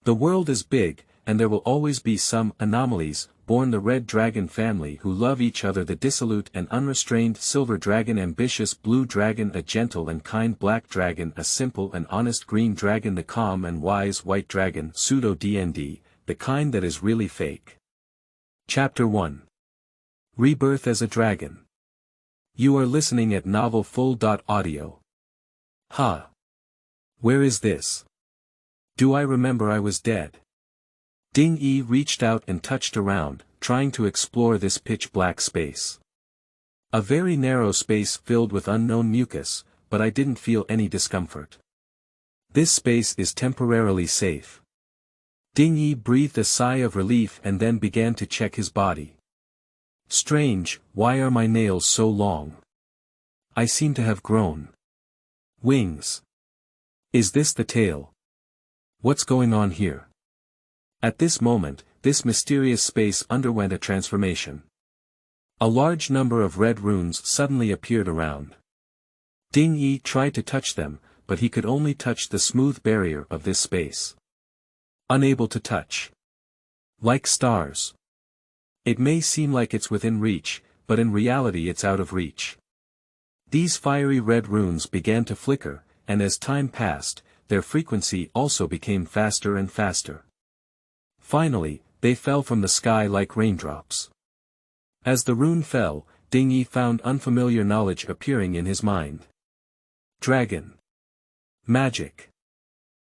The world is big, and there will always be some anomalies, born the Red Dragon family who love each other, the dissolute and unrestrained Silver DragonAmbitious Blue Dragon, a gentle and kind Black Dragon, a simple and honest Green Dragon, the calm and wise White DragonPseudo DND, the kind that is really fake. Chapter 1. Rebirth as a Dragon. You are listening at novelfull.audio. Ha! Where is this? Do I remember I was dead? Ding-E reached out and touched around, trying to explore this pitch-black space. A very narrow space filled with unknown mucus, but I didn't feel any discomfort. This space is temporarily safe. Ding-E breathed a sigh of relief and then began to check his body. Strange, why are my nails so long? I seem to have grown. Wings. Is this the tail? What's going on here? At this moment, this mysterious space underwent a transformation. A large number of red runes suddenly appeared around. Ding-E tried to touch them, but he could only touch the smooth barrier of this space. Unable to touch. Like stars. It may seem like it's within reach, but in reality it's out of reach. These fiery red runes began to flicker, and as time passed, their frequency also became faster and faster. Finally, they fell from the sky like raindrops. As the rune fell, Ding-E found unfamiliar knowledge appearing in his mind. Dragon. Magic.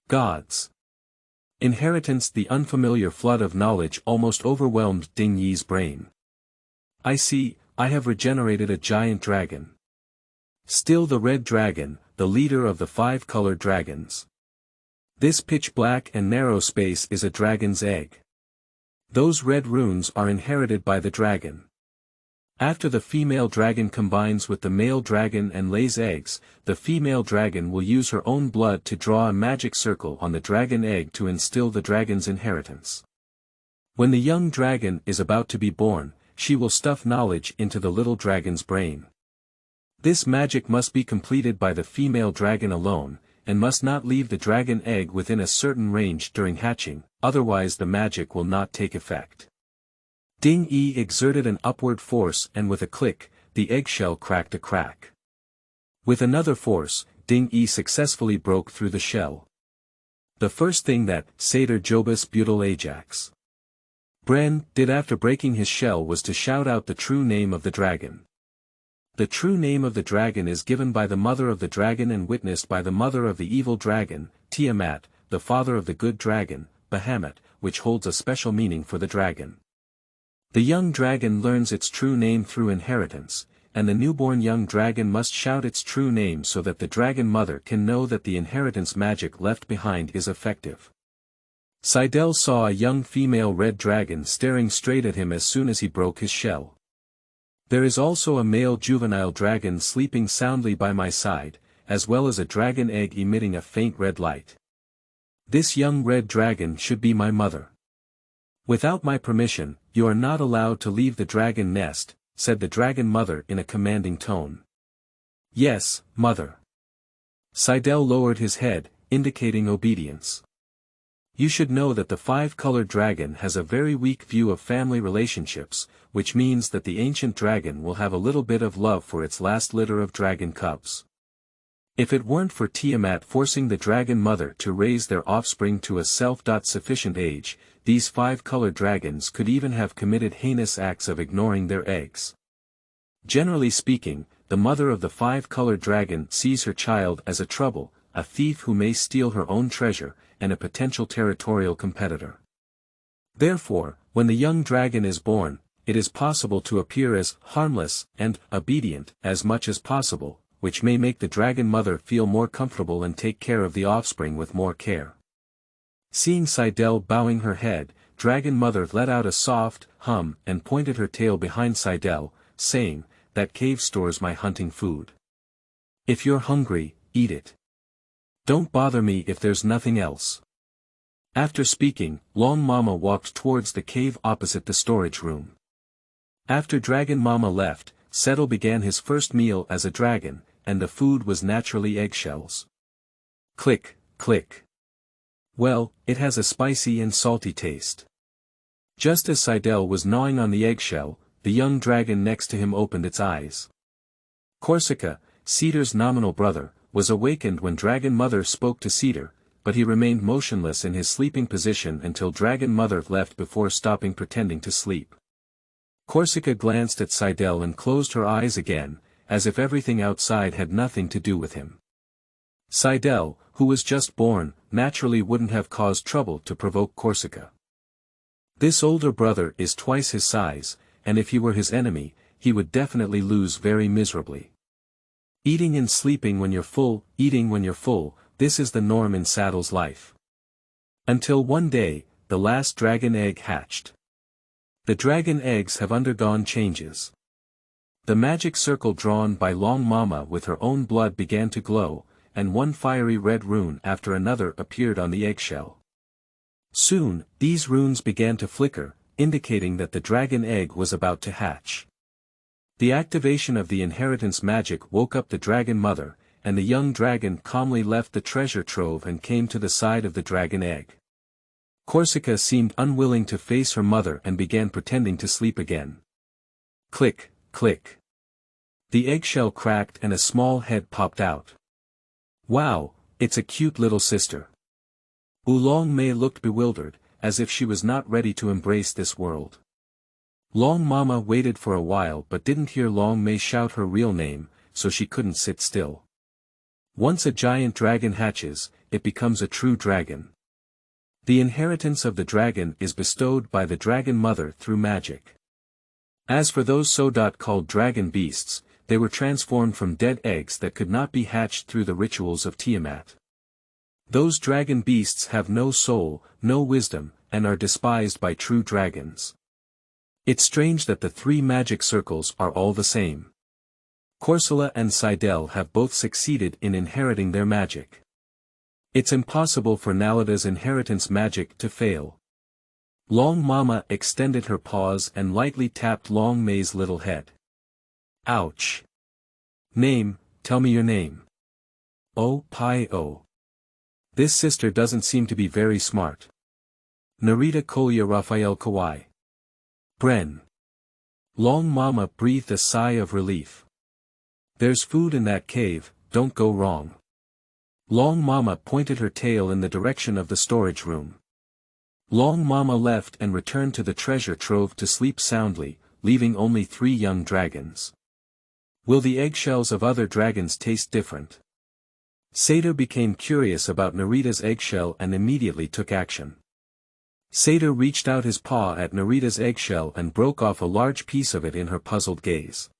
Gods. Inheritance. The unfamiliar flood of knowledge almost overwhelmed Ding-Ye's brain. I see, I have regenerated a giant dragon. Still the red dragon, the leader of the 5-colored dragons. This pitch-black and narrow space is a dragon's egg. Those red runes are inherited by the dragon. After the female dragon combines with the male dragon and lays eggs, the female dragon will use her own blood to draw a magic circle on the dragon egg to instill the dragon's inheritance. When the young dragon is about to be born, she will stuff knowledge into the little dragon's brain. This magic must be completed by the female dragon alone, and must not leave the dragon egg within a certain range during hatching, otherwise the magic will not take effect. Ding-E exerted an upward force and with a click, the eggshell cracked a crack. With another force, Ding-E successfully broke through the shell. The first thing that Satyr Jobus Butyl Ajax Bren did after breaking his shell was to shout out the true name of the dragon. The true name of the dragon is given by the mother of the dragon and witnessed by the mother of the evil dragon, Tiamat, the father of the good dragon, Bahamut, which holds a special meaning for the dragon. The young dragon learns its true name through inheritance, and the newborn young dragon must shout its true name so that the dragon mother can know that the inheritance magic left behind is effective. Seidel saw a young female red dragon staring straight at him as soon as he broke his shell. There is also a male juvenile dragon sleeping soundly by my side, as well as a dragon egg emitting a faint red light. This young red dragon should be my mother. Without my permission, you are not allowed to leave the dragon nest, said the dragon mother in a commanding tone. Yes, mother. Seidel lowered his head, indicating obedience. You should know that the 5-colored dragon has a very weak view of family relationships, which means that the ancient dragon will have a little bit of love for its last litter of dragon cubs. If it weren't for Tiamat forcing the dragon mother to raise their offspring to a self-sufficient age, these 5-colored dragons could even have committed heinous acts of ignoring their eggs. Generally speaking, the mother of the 5-colored dragon sees her child as a trouble, a thief who may steal her own treasure, and a potential territorial competitor. Therefore, when the young dragon is born, it is possible to appear as harmless and obedient as much as possible, which may make the dragon mother feel more comfortable and take care of the offspring with more care. Seeing Seidel bowing her head, dragon mother let out a soft hum and pointed her tail behind Seidel, saying, "That cave stores my hunting food. If you're hungry, eat it. Don't bother me if there's nothing else." After speaking, Long Mama walked towards the cave opposite the storage room. After Dragon Mama left, Settle began his first meal as a dragon, and the food was naturally eggshells. Click, click. Well, it has a spicy and salty taste. Just as Seidel was gnawing on the eggshell, the young dragon next to him opened its eyes. Corsica, Cedar's nominal brother, was awakened when Dragon Mother spoke to Cedar, but he remained motionless in his sleeping position until Dragon Mother left before stopping pretending to sleep. Corsica glanced at Seidel and closed her eyes again, as if everything outside had nothing to do with him. Seidel, who was just born, naturally wouldn't have caused trouble to provoke Corsica. This older brother is twice his size, and if he were his enemy, he would definitely lose very miserably. Eating and sleeping when you're full, eating when you're full, this is the norm in Saddle's life. Until one day, the last dragon egg hatched. The dragon eggs have undergone changes. The magic circle drawn by Long Mama with her own blood began to glow, and one fiery red rune after another appeared on the eggshell. Soon, these runes began to flicker, indicating that the dragon egg was about to hatch. The activation of the inheritance magic woke up the dragon mother, and the young dragon calmly left the treasure trove and came to the side of the dragon egg. Corsica seemed unwilling to face her mother and began pretending to sleep again. Click, click. The eggshell cracked and a small head popped out. Wow, it's a cute little sister. Oolong May looked bewildered, as if she was not ready to embrace this world. Long Mama waited for a while but didn't hear Long May shout her real name, so she couldn't sit still. Once a giant dragon hatches, it becomes a true dragon. The inheritance of the dragon is bestowed by the dragon mother through magic. As for those so-called dragon beasts, they were transformed from dead eggs that could not be hatched through the rituals of Tiamat. Those dragon beasts have no soul, no wisdom, and are despised by true dragons. It's strange that the three magic circles are all the same. Corsola and Seidel have both succeeded in inheriting their magic. It's impossible for Nalida's inheritance magic to fail. Long Mama extended her paws and lightly tapped Long May's little head. Ouch. Name, tell me your name. Oh, Pi Oh. This sister doesn't seem to be very smart. Narita Kolya Raphael Kawai. Bren. Long Mama breathed a sigh of relief. There's food in that cave, don't go wrong. Long Mama pointed her tail in the direction of the storage room. Long Mama left and returned to the treasure trove to sleep soundly, leaving only 3 young dragons. Will the eggshells of other dragons taste different? Seder became curious about Narita's eggshell and immediately took action. Seder reached out his paw at Narita's eggshell and broke off a large piece of it in her puzzled gaze.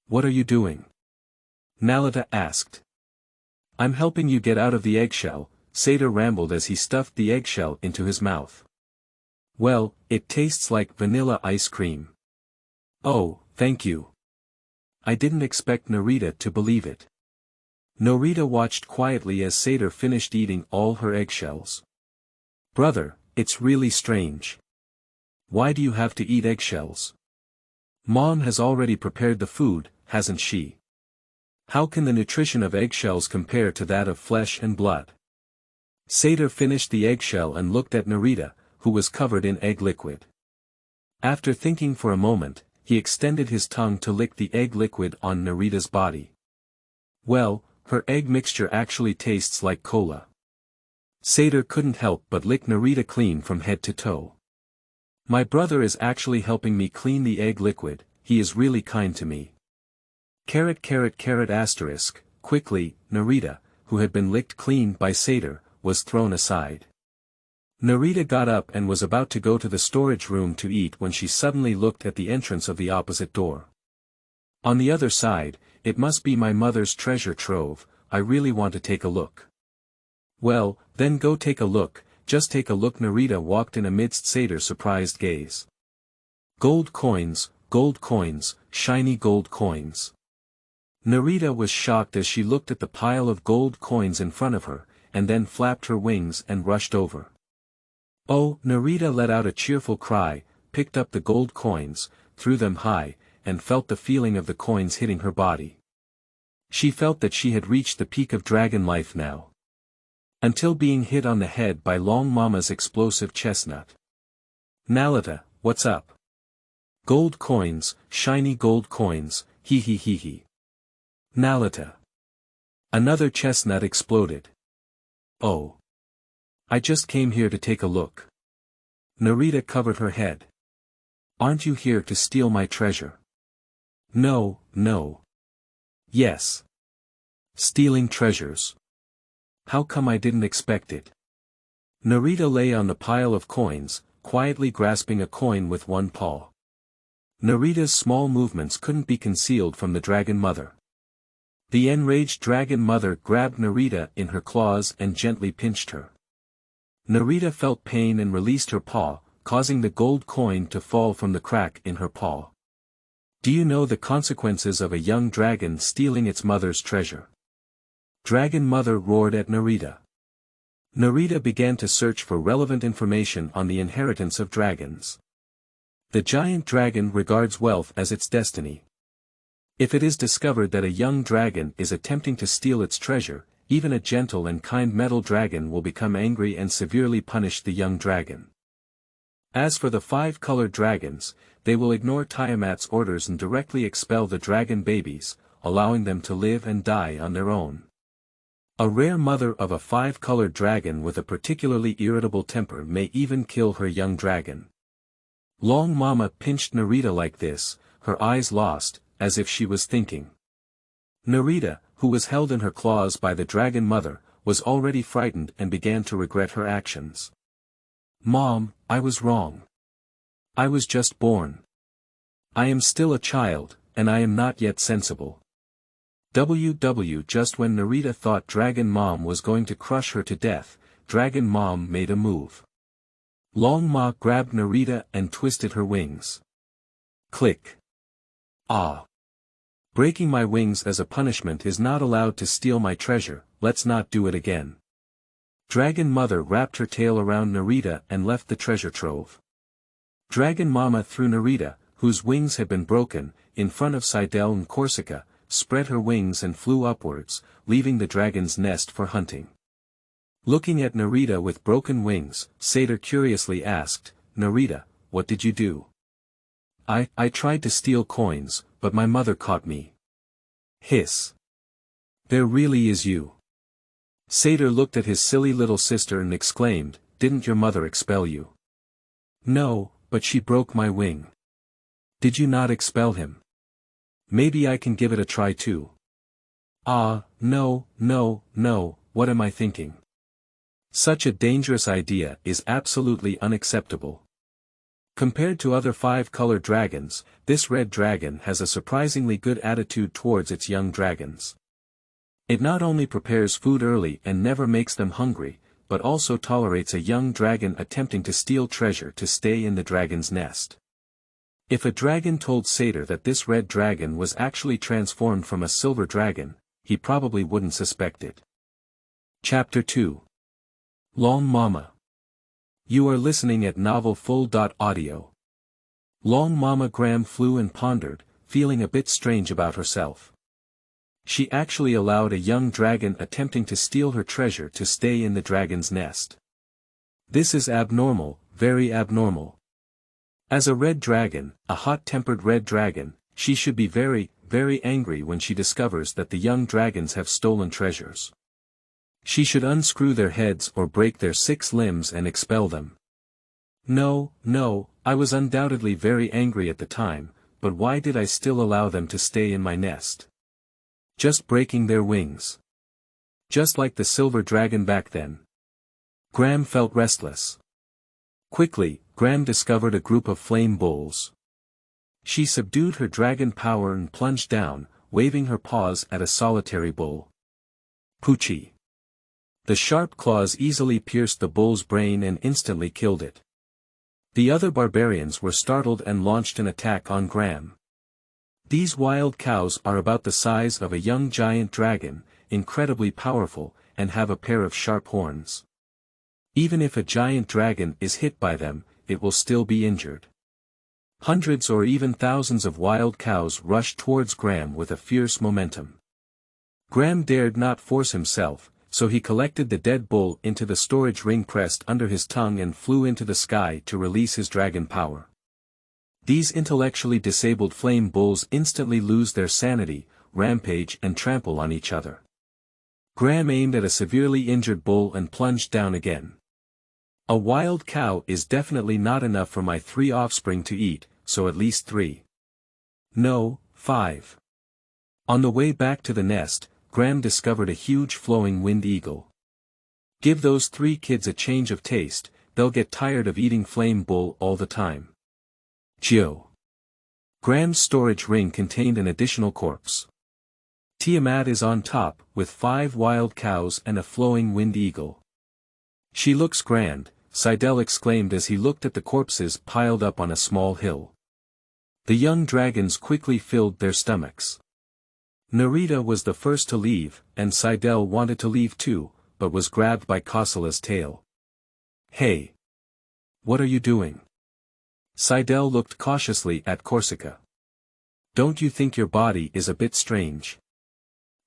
What are you doing? Nalita asked. I'm helping you get out of the eggshell, Seder rambled as he stuffed the eggshell into his mouth. Well, it tastes like vanilla ice cream. Oh, thank you. I didn't expect Narita to believe it. Narita watched quietly as Seder finished eating all her eggshells. Brother, it's really strange. Why do you have to eat eggshells? Mom has already prepared the food, hasn't she? How can the nutrition of eggshells compare to that of flesh and blood? Seder finished the eggshell and looked at Narita, who was covered in egg liquid. After thinking for a moment, he extended his tongue to lick the egg liquid on Narita's body. Well, her egg mixture actually tastes like cola. Seder couldn't help but lick Narita clean from head to toe. My brother is actually helping me clean the egg liquid, he is really kind to me. *********. Quickly, Narita, who had been licked clean by Seder, was thrown aside. Narita got up and was about to go to the storage room to eat when she suddenly looked at the entrance of the opposite door. On the other side, it must be my mother's treasure trove, I really want to take a look. Well, then go take a look, just take a look. Narita walked in amidst Seder's surprised gaze. Gold coins, shiny gold coins. Narita was shocked as she looked at the pile of gold coins in front of her, and then flapped her wings and rushed over. Oh, Narita let out a cheerful cry, picked up the gold coins, threw them high, and felt the feeling of the coins hitting her body. She felt that she had reached the peak of dragon life now. Until being hit on the head by Long Mama's explosive chestnut. "Nalita, what's up?" "Gold coins, shiny gold coins, hee hee hee hee." "Nalita." Another chestnut exploded. "Oh. I just came here to take a look." Narita covered her head. "Aren't you here to steal my treasure?" "No, no." "Yes. Stealing treasures. How come I didn't expect it?" Narita lay on the pile of coins, quietly grasping a coin with one paw. Narita's small movements couldn't be concealed from the dragon mother. The enraged dragon mother grabbed Narita in her claws and gently pinched her. Narita felt pain and released her paw, causing the gold coin to fall from the crack in her paw. "Do you know the consequences of a young dragon stealing its mother's treasure?" Dragon Mother roared at Narita. Narita began to search for relevant information on the inheritance of dragons. The giant dragon regards wealth as its destiny. If it is discovered that a young dragon is attempting to steal its treasure, even a gentle and kind metal dragon will become angry and severely punish the young dragon. As for the 5-colored dragons, they will ignore Tiamat's orders and directly expel the dragon babies, allowing them to live and die on their own. A rare mother of a 5-colored dragon with a particularly irritable temper may even kill her young dragon. Long Mama pinched Narita like this, her eyes lost, as if she was thinking. Narita, who was held in her claws by the dragon mother, was already frightened and began to regret her actions. "Mom, I was wrong. I was just born. I am still a child, and I am not yet sensible." Just when Narita thought Dragon Mom was going to crush her to death, Dragon Mom made a move. Long Ma grabbed Narita and twisted her wings. Click. "Ah. Breaking my wings as a punishment is not allowed to steal my treasure, let's not do it again." Dragon Mother wrapped her tail around Narita and left the treasure trove. Dragon Mama threw Narita, whose wings had been broken, in front of Sidel and Corsica, spread her wings and flew upwards, leaving the dragon's nest for hunting. Looking at Narita with broken wings, Satyr curiously asked, "Narita, what did you do?" I tried to steal coins, but my mother caught me." Hiss. "There really is you." Satyr looked at his silly little sister and exclaimed, "Didn't your mother expel you?" "No, but she broke my wing." "Did you not expel him?" "Maybe I can give it a try too." "Ah, no, no, no, what am I thinking? Such a dangerous idea is absolutely unacceptable." Compared to other 5-colored dragons, this red dragon has a surprisingly good attitude towards its young dragons. It not only prepares food early and never makes them hungry, but also tolerates a young dragon attempting to steal treasure to stay in the dragon's nest. If a dragon told Satyr that this red dragon was actually transformed from a silver dragon, he probably wouldn't suspect it. Chapter 2. Long Mama. You are listening at novelfull.audio. Long Mama Graham flew and pondered, feeling a bit strange about herself. She actually allowed a young dragon attempting to steal her treasure to stay in the dragon's nest. This is abnormal, very abnormal. As a red dragon, a hot-tempered red dragon, she should be very, very angry when she discovers that the young dragons have stolen treasures. She should unscrew their heads or break their 6 limbs and expel them. No, I was undoubtedly very angry at the time, but why did I still allow them to stay in my nest? Just breaking their wings. Just like the silver dragon back then. Graham felt restless. Quickly, Graham discovered a group of flame bulls. She subdued her dragon power and plunged down, waving her paws at a solitary bull. Poochie. The sharp claws easily pierced the bull's brain and instantly killed it. The other barbarians were startled and launched an attack on Graham. These wild cows are about the size of a young giant dragon, incredibly powerful, and have a pair of sharp horns. Even if a giant dragon is hit by them, it will still be injured. Hundreds or even thousands of wild cows rushed towards Graham with a fierce momentum. Graham dared not force himself, so he collected the dead bull into the storage ring pressed under his tongue and flew into the sky to release his dragon power. These intellectually disabled flame bulls instantly lose their sanity, rampage and trample on each other. Graham aimed at a severely injured bull and plunged down again. A wild cow is definitely not enough for my 3 offspring to eat, so at least 3. No, 5. On the way back to the nest, Graham discovered a huge flowing wind eagle. Give those 3 kids a change of taste, they'll get tired of eating flame bull all the time. Geo. Graham's storage ring contained an additional corpse. Tiamat is on top, with 5 wild cows and a flowing wind eagle. She looks grand, Seidel exclaimed as he looked at the corpses piled up on a small hill. The young dragons quickly filled their stomachs. Narita was the first to leave, and Seidel wanted to leave too, but was grabbed by Kosala's tail. Hey! What are you doing? Seidel looked cautiously at Corsica. Don't you think your body is a bit strange?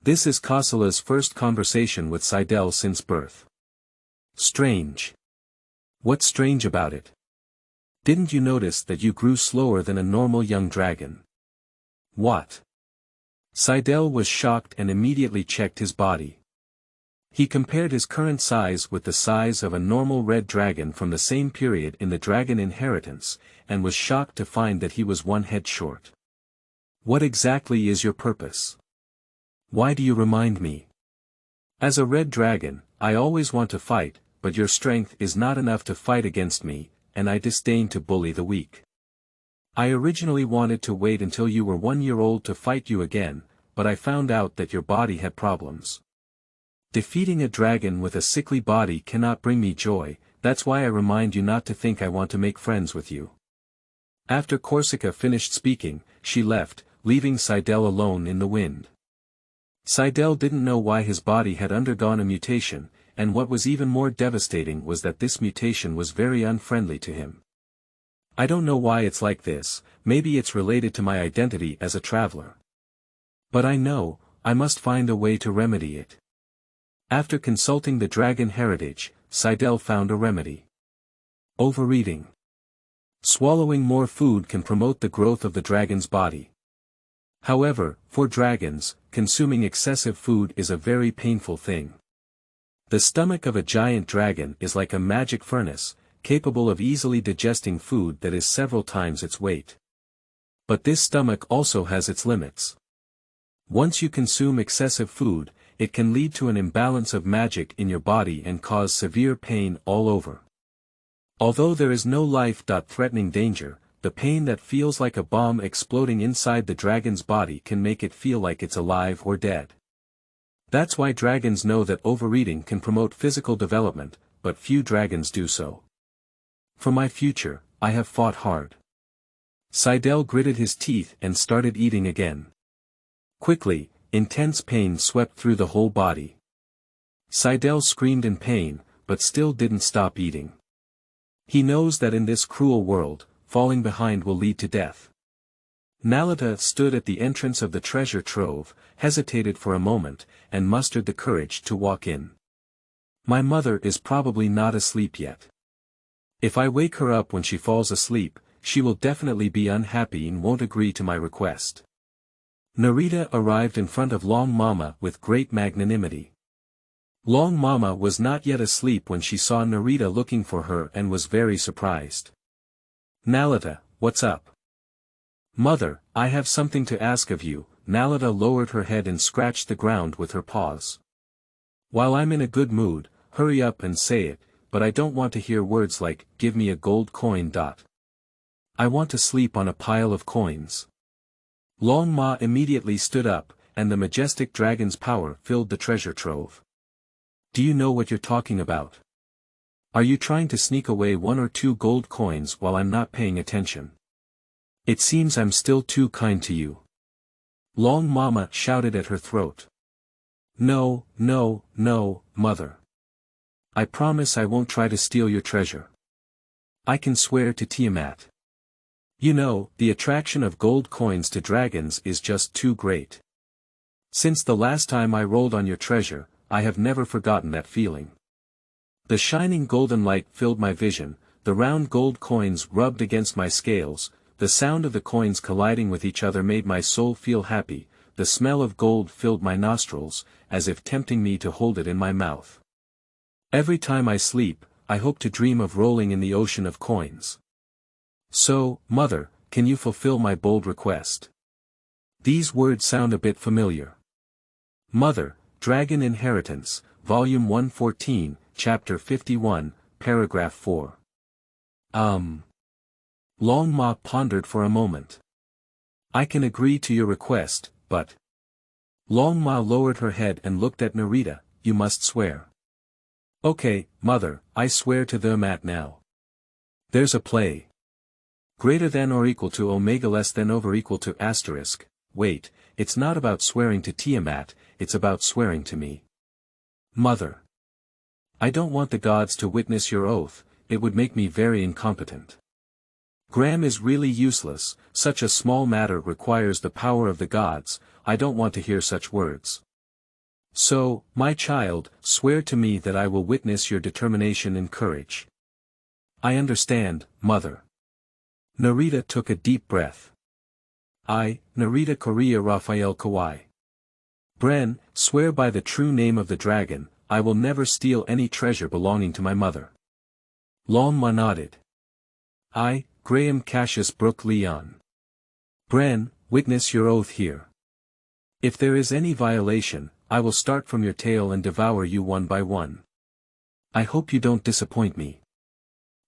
This is Kosala's first conversation with Seidel since birth. Strange. What's strange about it? Didn't you notice that you grew slower than a normal young dragon? What? Seidel was shocked and immediately checked his body. He compared his current size with the size of a normal red dragon from the same period in the dragon inheritance, and was shocked to find that he was 1 head short. What exactly is your purpose? Why do you remind me? As a red dragon, I always want to fight, but your strength is not enough to fight against me, and I disdain to bully the weak. I originally wanted to wait until you were 1 year old to fight you again, but I found out that your body had problems. Defeating a dragon with a sickly body cannot bring me joy, that's why I remind you not to think I want to make friends with you. After Corsica finished speaking, she left, leaving Seidel alone in the wind. Seidel didn't know why his body had undergone a mutation, and what was even more devastating was that this mutation was very unfriendly to him. I don't know why it's like this, maybe it's related to my identity as a traveler. But I know, I must find a way to remedy it. After consulting the dragon heritage, Seidel found a remedy. Overeating. Swallowing more food can promote the growth of the dragon's body. However, for dragons, consuming excessive food is a very painful thing. The stomach of a giant dragon is like a magic furnace, capable of easily digesting food that is several times its weight. But this stomach also has its limits. Once you consume excessive food, it can lead to an imbalance of magic in your body and cause severe pain all over. Although there is no life-threatening danger, the pain that feels like a bomb exploding inside the dragon's body can make it feel like it's alive or dead. That's why dragons know that overeating can promote physical development, but few dragons do so. For my future, I have fought hard. Seidel gritted his teeth and started eating again. Quickly, intense pain swept through the whole body. Seidel screamed in pain, but still didn't stop eating. He knows that in this cruel world, falling behind will lead to death. Nalita stood at the entrance of the treasure trove, hesitated for a moment, and mustered the courage to walk in. My mother is probably not asleep yet. If I wake her up when she falls asleep, she will definitely be unhappy and won't agree to my request. Narita arrived in front of Long Mama with great magnanimity. Long Mama was not yet asleep when she saw Narita looking for her and was very surprised. Nalita, what's up? Mother, I have something to ask of you. Nalita lowered her head and scratched the ground with her paws. While I'm in a good mood, hurry up and say it, but I don't want to hear words like, give me a gold coin. I want to sleep on a pile of coins. Long Ma immediately stood up, and the majestic dragon's power filled the treasure trove. Do you know what you're talking about? Are you trying to sneak away 1 or 2 gold coins while I'm not paying attention? It seems I'm still too kind to you. Long Mama shouted at her throat. No, no, no, Mother. I promise I won't try to steal your treasure. I can swear to Tiamat. You know, the attraction of gold coins to dragons is just too great. Since the last time I rolled on your treasure, I have never forgotten that feeling. The shining golden light filled my vision, the round gold coins rubbed against my scales, the sound of the coins colliding with each other made my soul feel happy, the smell of gold filled my nostrils, as if tempting me to hold it in my mouth. Every time I sleep, I hope to dream of rolling in the ocean of coins. So, Mother, can you fulfill my bold request? These words sound a bit familiar. Mother, Dragon Inheritance, Volume 114, Chapter 51, Paragraph 4. Long Ma pondered for a moment. I can agree to your request, but... Long Ma lowered her head and looked at Narita. You must swear. Okay, Mother, I swear to the mat now. There's a play. Greater than or equal to omega less than over equal to asterisk. Wait, it's not about swearing to Tiamat, it's about swearing to me. Mother. I don't want the gods to witness your oath, it would make me very incompetent. Graham is really useless, such a small matter requires the power of the gods, I don't want to hear such words. So, my child, swear to me that I will witness your determination and courage. I understand, Mother. Narita took a deep breath. I, Narita Korea Raphael Kawai. Bren, swear by the true name of the dragon, I will never steal any treasure belonging to my mother. Long Ma nodded. I, Graham Cassius Brooke Leon. Bren, witness your oath here. If there is any violation, I will start from your tail and devour you one by one. I hope you don't disappoint me.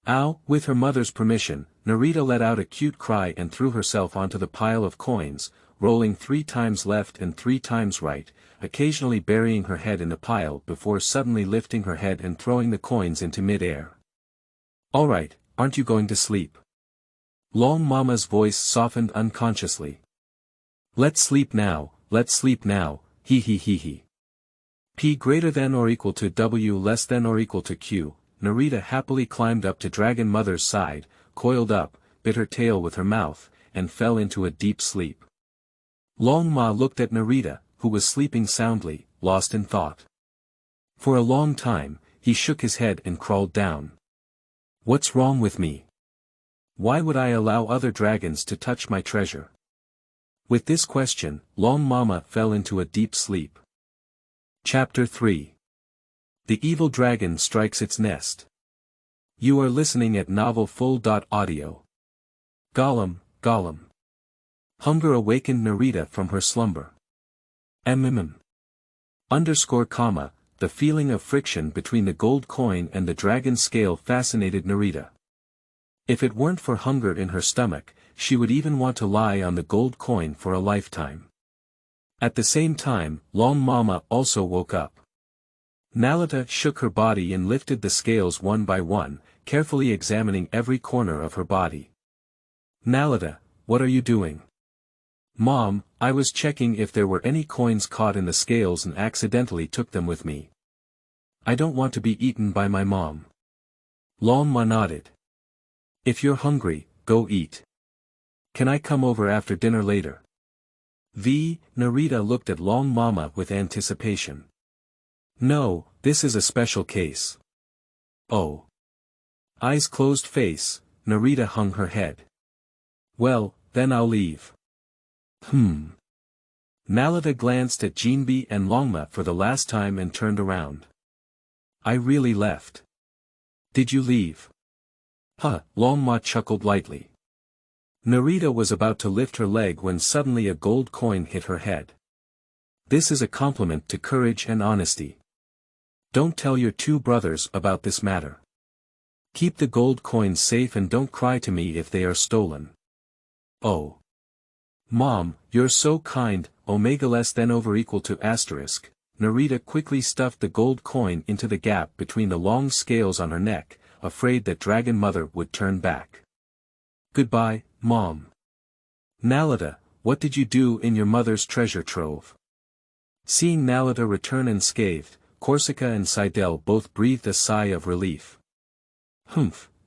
Ow, with her mother's permission, Narita let out a cute cry and threw herself onto the pile of coins, rolling 3 times left and 3 times right, occasionally burying her head in the pile before suddenly lifting her head and throwing the coins into mid-air. Alright, aren't you going to sleep? Long Mama's voice softened unconsciously. Let's sleep now, hee hee hee hee. P greater than or equal to W less than or equal to Q, Narita happily climbed up to Dragon Mother's side, coiled up, bit her tail with her mouth, and fell into a deep sleep. Long Ma looked at Narita, who was sleeping soundly, lost in thought. For a long time, he shook his head and crawled down. What's wrong with me? Why would I allow other dragons to touch my treasure? With this question, Long Mama fell into a deep sleep. Chapter 3. The Evil Dragon Strikes Its Nest. You are listening at novelfull.audio. Gollum. Hunger awakened Narita from her slumber. The feeling of friction between the gold coin and the dragon scale fascinated Narita. If it weren't for hunger in her stomach, she would even want to lie on the gold coin for a lifetime. At the same time, Long Mama also woke up. Nalita shook her body and lifted the scales one by one, carefully examining every corner of her body. Nalita, what are you doing? Mom, I was checking if there were any coins caught in the scales and accidentally took them with me. I don't want to be eaten by my mom. Long Ma nodded. If you're hungry, go eat. Can I come over after dinner later? Narita looked at Long Mama with anticipation. No, this is a special case. Oh. Eyes closed face, Narita hung her head. Well, then I'll leave. Nalita glanced at Jinbi and Longma for the last time and turned around. I really left. Did you leave? Longma chuckled lightly. Narita was about to lift her leg when suddenly a gold coin hit her head. This is a compliment to courage and honesty. Don't tell your 2 brothers about this matter. Keep the gold coins safe and don't cry to me if they are stolen. Oh. Mom, you're so kind, omega less than over equal to asterisk. Narita quickly stuffed the gold coin into the gap between the long scales on her neck, afraid that Dragon Mother would turn back. Goodbye, Mom. Nalita, what did you do in your mother's treasure trove? Seeing Nalita return unscathed, Corsica and Seidel both breathed a sigh of relief.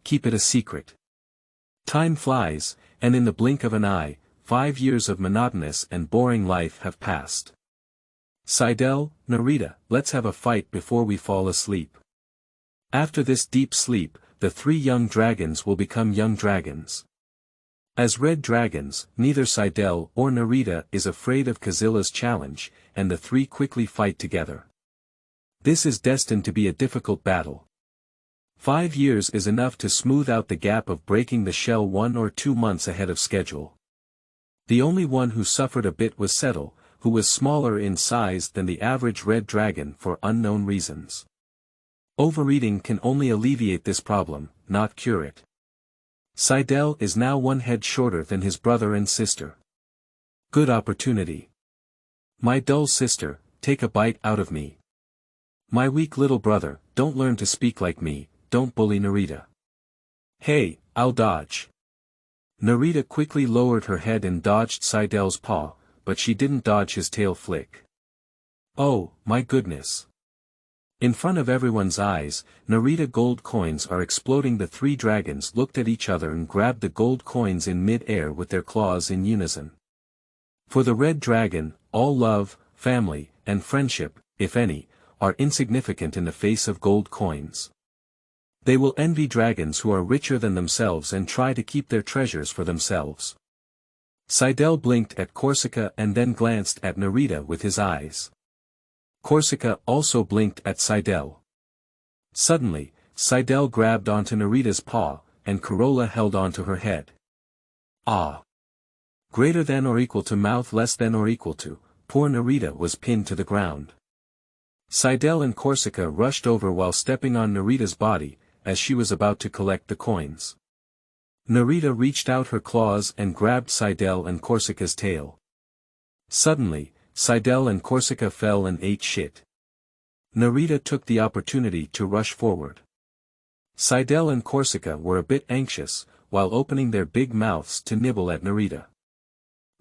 Keep it a secret. Time flies, and in the blink of an eye, 5 years of monotonous and boring life have passed. Seidel, Narita, let's have a fight before we fall asleep. After this deep sleep, the 3 young dragons will become young dragons. As red dragons, neither Seidel or Narita is afraid of Kazila's challenge, and the 3 quickly fight together. This is destined to be a difficult battle. 5 years is enough to smooth out the gap of breaking the shell 1 or 2 months ahead of schedule. The only one who suffered a bit was Settle, who was smaller in size than the average red dragon for unknown reasons. Overeating can only alleviate this problem, not cure it. Seidel is now 1 head shorter than his brother and sister. Good opportunity. My dull sister, take a bite out of me. My weak little brother, don't learn to speak like me, don't bully Narita. Hey, I'll dodge. Narita quickly lowered her head and dodged Seidel's paw, but she didn't dodge his tail flick. Oh, my goodness. In front of everyone's eyes, Narita gold coins are exploding. The 3 dragons looked at each other and grabbed the gold coins in mid-air with their claws in unison. For the red dragon, all love, family, and friendship, if any, are insignificant in the face of gold coins. They will envy dragons who are richer than themselves and try to keep their treasures for themselves. Seidel blinked at Corsica and then glanced at Narita with his eyes. Corsica also blinked at Seidel. Suddenly, Seidel grabbed onto Narita's paw, and Corolla held onto her head. Ah! Greater than or equal to mouth, less than or equal to, poor Narita was pinned to the ground. Seidel and Corsica rushed over while stepping on Narita's body, as she was about to collect the coins. Narita reached out her claws and grabbed Seidel and Corsica's tail. Suddenly, Seidel and Corsica fell and ate shit. Narita took the opportunity to rush forward. Seidel and Corsica were a bit anxious, while opening their big mouths to nibble at Narita.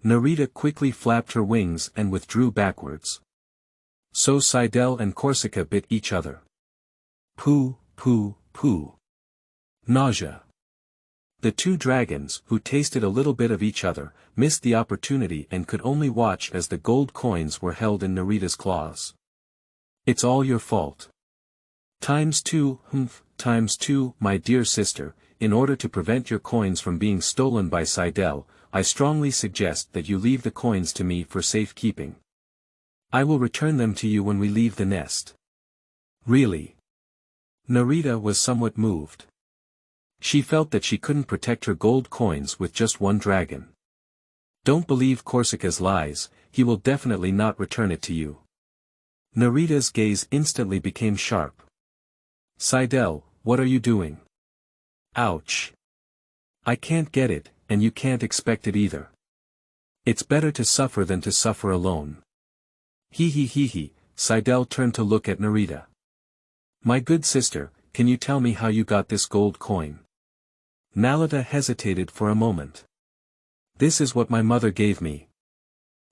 Narita quickly flapped her wings and withdrew backwards. So Seidel and Corsica bit each other. Poo, poo, poo. Nausea. The 2 dragons, who tasted a little bit of each other, missed the opportunity and could only watch as the gold coins were held in Narita's claws. It's all your fault. ×2, ×2, my dear sister, in order to prevent your coins from being stolen by Seidel, I strongly suggest that you leave the coins to me for safekeeping. I will return them to you when we leave the nest. Really? Narita was somewhat moved. She felt that she couldn't protect her gold coins with just 1 dragon. Don't believe Corsica's lies, he will definitely not return it to you. Narita's gaze instantly became sharp. Seidel, what are you doing? Ouch. I can't get it, and you can't expect it either. It's better to suffer than to suffer alone. He, Seidel turned to look at Narita. My good sister, can you tell me how you got this gold coin? Narita hesitated for a moment. This is what my mother gave me.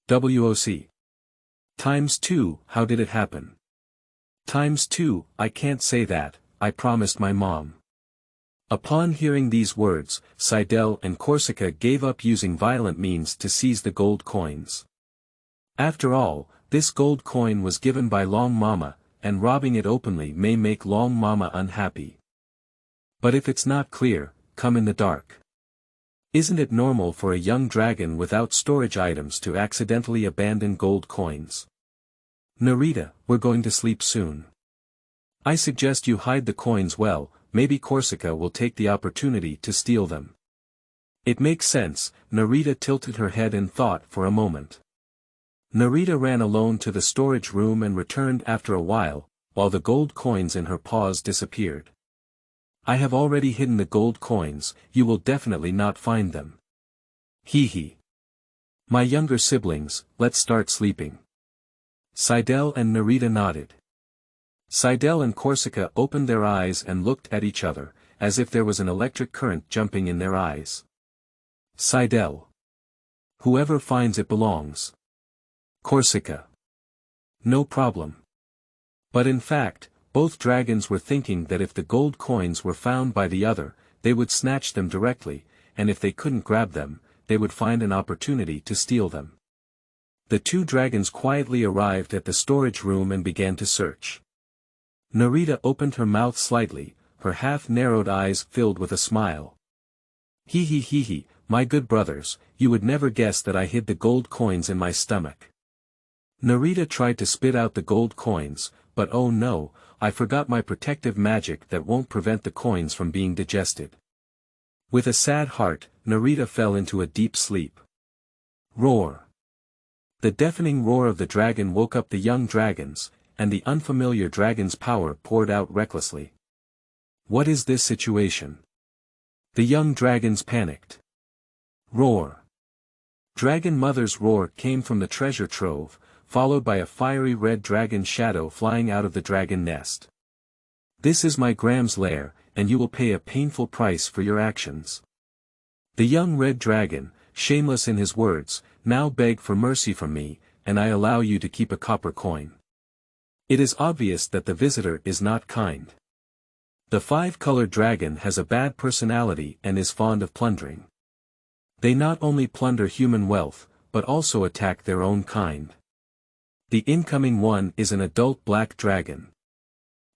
WOC. ×2, how did it happen? ×2, I can't say that, I promised my mom. Upon hearing these words, Seidel and Corsica gave up using violent means to seize the gold coins. After all, this gold coin was given by Long Mama, and robbing it openly may make Long Mama unhappy. But if it's not clear, come in the dark. Isn't it normal for a young dragon without storage items to accidentally abandon gold coins? Narita, we're going to sleep soon. I suggest you hide the coins well, maybe Corsica will take the opportunity to steal them. It makes sense, Narita tilted her head and thought for a moment. Narita ran alone to the storage room and returned after a while the gold coins in her paws disappeared. I have already hidden the gold coins, you will definitely not find them. Hee. My younger siblings, let's start sleeping. Seidel and Narita nodded. Seidel and Corsica opened their eyes and looked at each other, as if there was an electric current jumping in their eyes. Seidel. Whoever finds it belongs. Corsica. No problem. But in fact, both dragons were thinking that if the gold coins were found by the other, they would snatch them directly, and if they couldn't grab them, they would find an opportunity to steal them. The two dragons quietly arrived at the storage room and began to search. Narita opened her mouth slightly, her half-narrowed eyes filled with a smile. Hee hee hee hee, my good brothers, you would never guess that I hid the gold coins in my stomach. Narita tried to spit out the gold coins, but oh no, I forgot my protective magic that won't prevent the coins from being digested. With a sad heart, Narita fell into a deep sleep. Roar. The deafening roar of the dragon woke up the young dragons, and the unfamiliar dragon's power poured out recklessly. What is this situation? The young dragons panicked. Roar. Dragon Mother's roar came from the treasure trove, followed by a fiery red dragon shadow flying out of the dragon nest. This is my Graham's lair, and you will pay a painful price for your actions. The young red dragon, shameless in his words, now beg for mercy from me, and I allow you to keep a copper coin. It is obvious that the visitor is not kind. The five-colored dragon has a bad personality and is fond of plundering. They not only plunder human wealth, but also attack their own kind. The incoming one is an adult black dragon.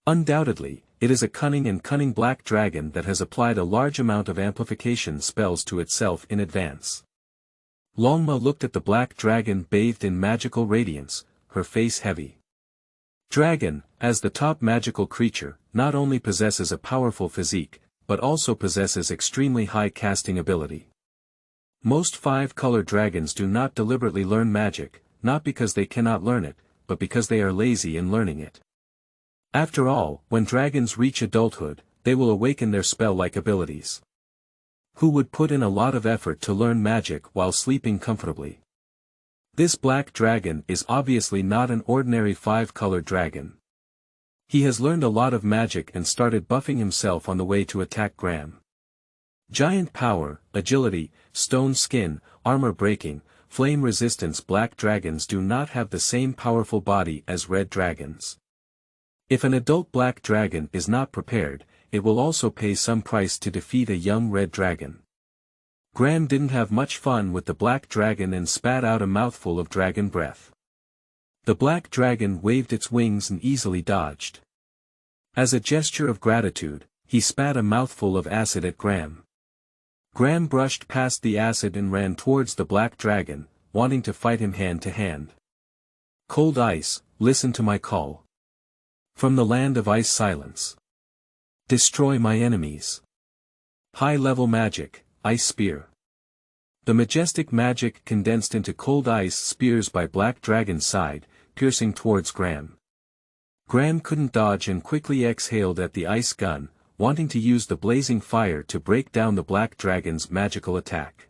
Undoubtedly, it is a cunning black dragon that has applied a large amount of amplification spells to itself in advance. Longma looked at the black dragon bathed in magical radiance, her face heavy. Dragon, as the top magical creature, not only possesses a powerful physique, but also possesses extremely high casting ability. Most five-color dragons do not deliberately learn magic, not because they cannot learn it, but because they are lazy in learning it. After all, when dragons reach adulthood, they will awaken their spell-like abilities. Who would put in a lot of effort to learn magic while sleeping comfortably? This black dragon is obviously not an ordinary five-colored dragon. He has learned a lot of magic and started buffing himself on the way to attack Graham. Giant power, agility, stone skin, armor breaking, flame resistance. Black dragons do not have the same powerful body as red dragons. If an adult black dragon is not prepared, it will also pay some price to defeat a young red dragon. Graham didn't have much fun with the black dragon and spat out a mouthful of dragon breath. The black dragon waved its wings and easily dodged. As a gesture of gratitude, he spat a mouthful of acid at Graham. Graham brushed past the acid and ran towards the black dragon, wanting to fight him hand to hand. Cold ice, listen to my call. From the land of ice silence. Destroy my enemies. High-level magic, ice spear. The majestic magic condensed into cold ice spears by black dragon's side, piercing towards Graham. Graham couldn't dodge and quickly exhaled at the ice gun, wanting to use the blazing fire to break down the black dragon's magical attack.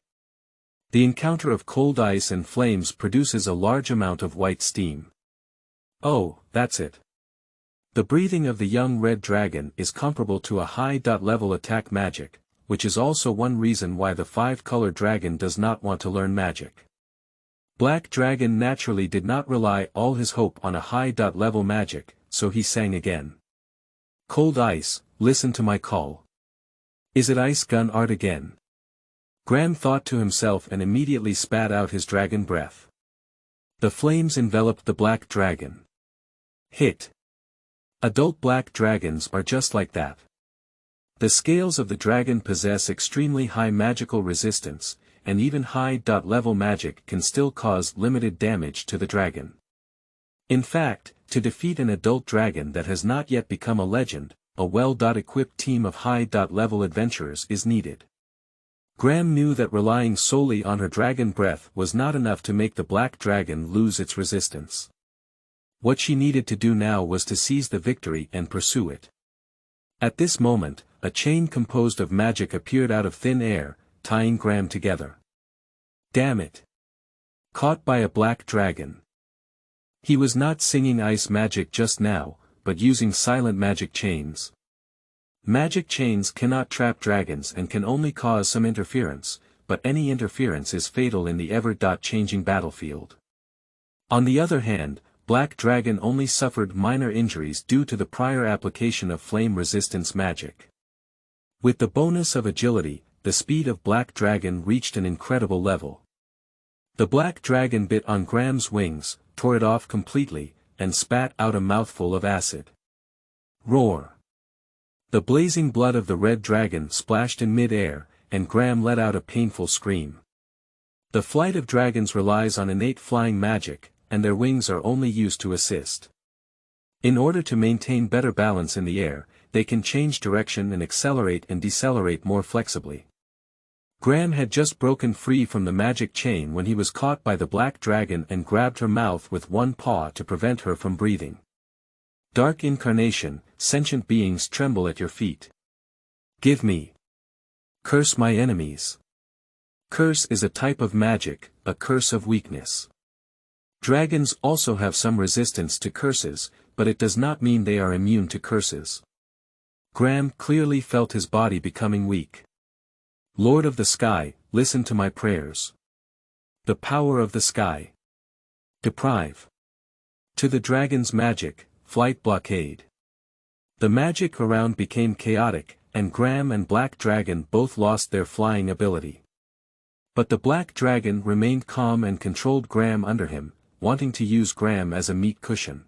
The encounter of cold ice and flames produces a large amount of white steam. Oh, that's it. The breathing of the young red dragon is comparable to a high-level attack magic, which is also one reason why the five-color dragon does not want to learn magic. Black dragon naturally did not rely all his hope on a high-level magic, so he sang again. Cold ice, listen to my call. Is it ice gun art again? Graham thought to himself and immediately spat out his dragon breath. The flames enveloped the black dragon. Hit. Adult black dragons are just like that. The scales of the dragon possess extremely high magical resistance, and even high-level magic can still cause limited damage to the dragon. In fact, to defeat an adult dragon that has not yet become a legend, a well-equipped team of high-level adventurers is needed. Graham knew that relying solely on her dragon breath was not enough to make the black dragon lose its resistance. What she needed to do now was to seize the victory and pursue it. At this moment, a chain composed of magic appeared out of thin air, tying Graham together. Damn it! Caught by a black dragon. He was not singing ice magic just now, but using silent magic chains. Magic chains cannot trap dragons and can only cause some interference, but any interference is fatal in the ever-changing battlefield. On the other hand, Black Dragon only suffered minor injuries due to the prior application of flame resistance magic. With the bonus of agility, the speed of Black Dragon reached an incredible level. The black dragon bit on Graham's wings, tore it off completely, and spat out a mouthful of acid. Roar! The blazing blood of the red dragon splashed in mid-air, and Graham let out a painful scream. The flight of dragons relies on innate flying magic, and their wings are only used to assist. In order to maintain better balance in the air, they can change direction and accelerate and decelerate more flexibly. Graham had just broken free from the magic chain when he was caught by the black dragon and grabbed her mouth with one paw to prevent her from breathing. Dark incarnation, sentient beings tremble at your feet. Give me. Curse my enemies. Curse is a type of magic, a curse of weakness. Dragons also have some resistance to curses, but it does not mean they are immune to curses. Graham clearly felt his body becoming weak. Lord of the sky, listen to my prayers. The power of the sky. Deprive. To the dragon's magic, flight blockade. The magic around became chaotic, and Graham and Black Dragon both lost their flying ability. But the Black Dragon remained calm and controlled Graham under him, wanting to use Graham as a meat cushion.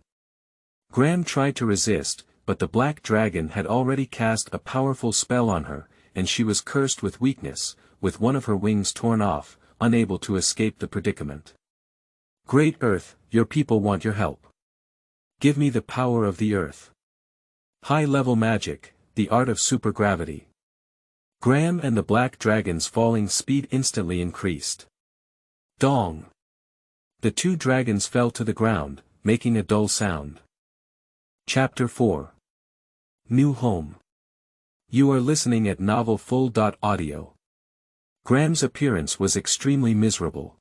Graham tried to resist, but the Black Dragon had already cast a powerful spell on her, and she was cursed with weakness, with one of her wings torn off, unable to escape the predicament. Great Earth, your people want your help. Give me the power of the earth. High-level magic, the art of supergravity. Graham and the Black Dragon's falling speed instantly increased. Dong! The two dragons fell to the ground, making a dull sound. Chapter 4. New Home. You are listening at novelfull.audio. Graham's appearance was extremely miserable.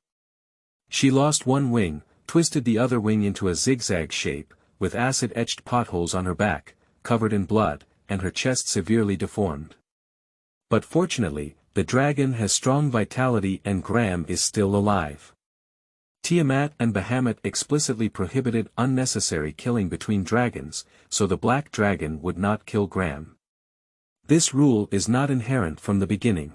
She lost one wing, twisted the other wing into a zigzag shape, with acid-etched potholes on her back, covered in blood, and her chest severely deformed. But fortunately, the dragon has strong vitality and Graham is still alive. Tiamat and Bahamut explicitly prohibited unnecessary killing between dragons, so the Black Dragon would not kill Graham. This rule is not inherent from the beginning.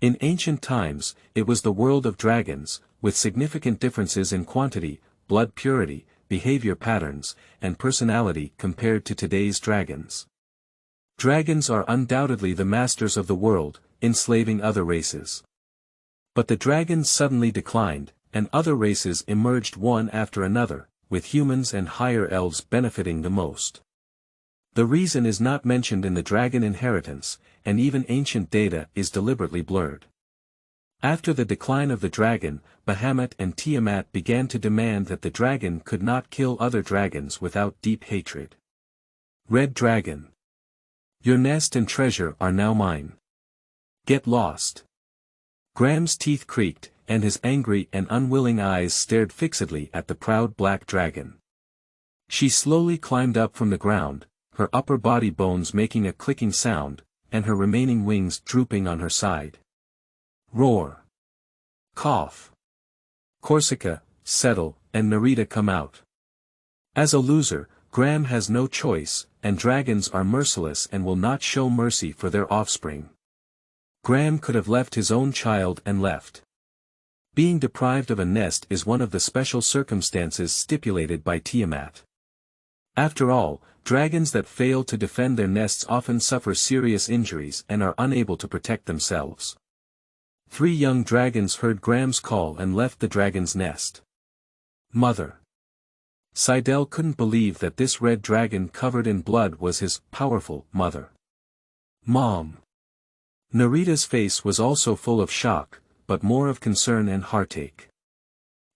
In ancient times, it was the world of dragons, with significant differences in quantity, blood purity, behavior patterns, and personality compared to today's dragons. Dragons are undoubtedly the masters of the world, enslaving other races. But the dragons suddenly declined, and other races emerged one after another, with humans and higher elves benefiting the most. The reason is not mentioned in the dragon inheritance, and even ancient data is deliberately blurred. After the decline of the dragon, Bahamut and Tiamat began to demand that the dragon could not kill other dragons without deep hatred. Red Dragon. Your nest and treasure are now mine. Get lost. Graham's teeth creaked, and his angry and unwilling eyes stared fixedly at the proud Black Dragon. She slowly climbed up from the ground, her upper body bones making a clicking sound, and her remaining wings drooping on her side. Roar. Cough. Corsica, Settle, and Narita come out. As a loser, Graham has no choice, and dragons are merciless and will not show mercy for their offspring. Graham could have left his own child and left. Being deprived of a nest is one of the special circumstances stipulated by Tiamat. After all, dragons that fail to defend their nests often suffer serious injuries and are unable to protect themselves. 3 young dragons heard Graham's call and left the dragon's nest. Mother. Seidel couldn't believe that this red dragon covered in blood was his powerful mother. Mom. Narita's face was also full of shock, but more of concern and heartache.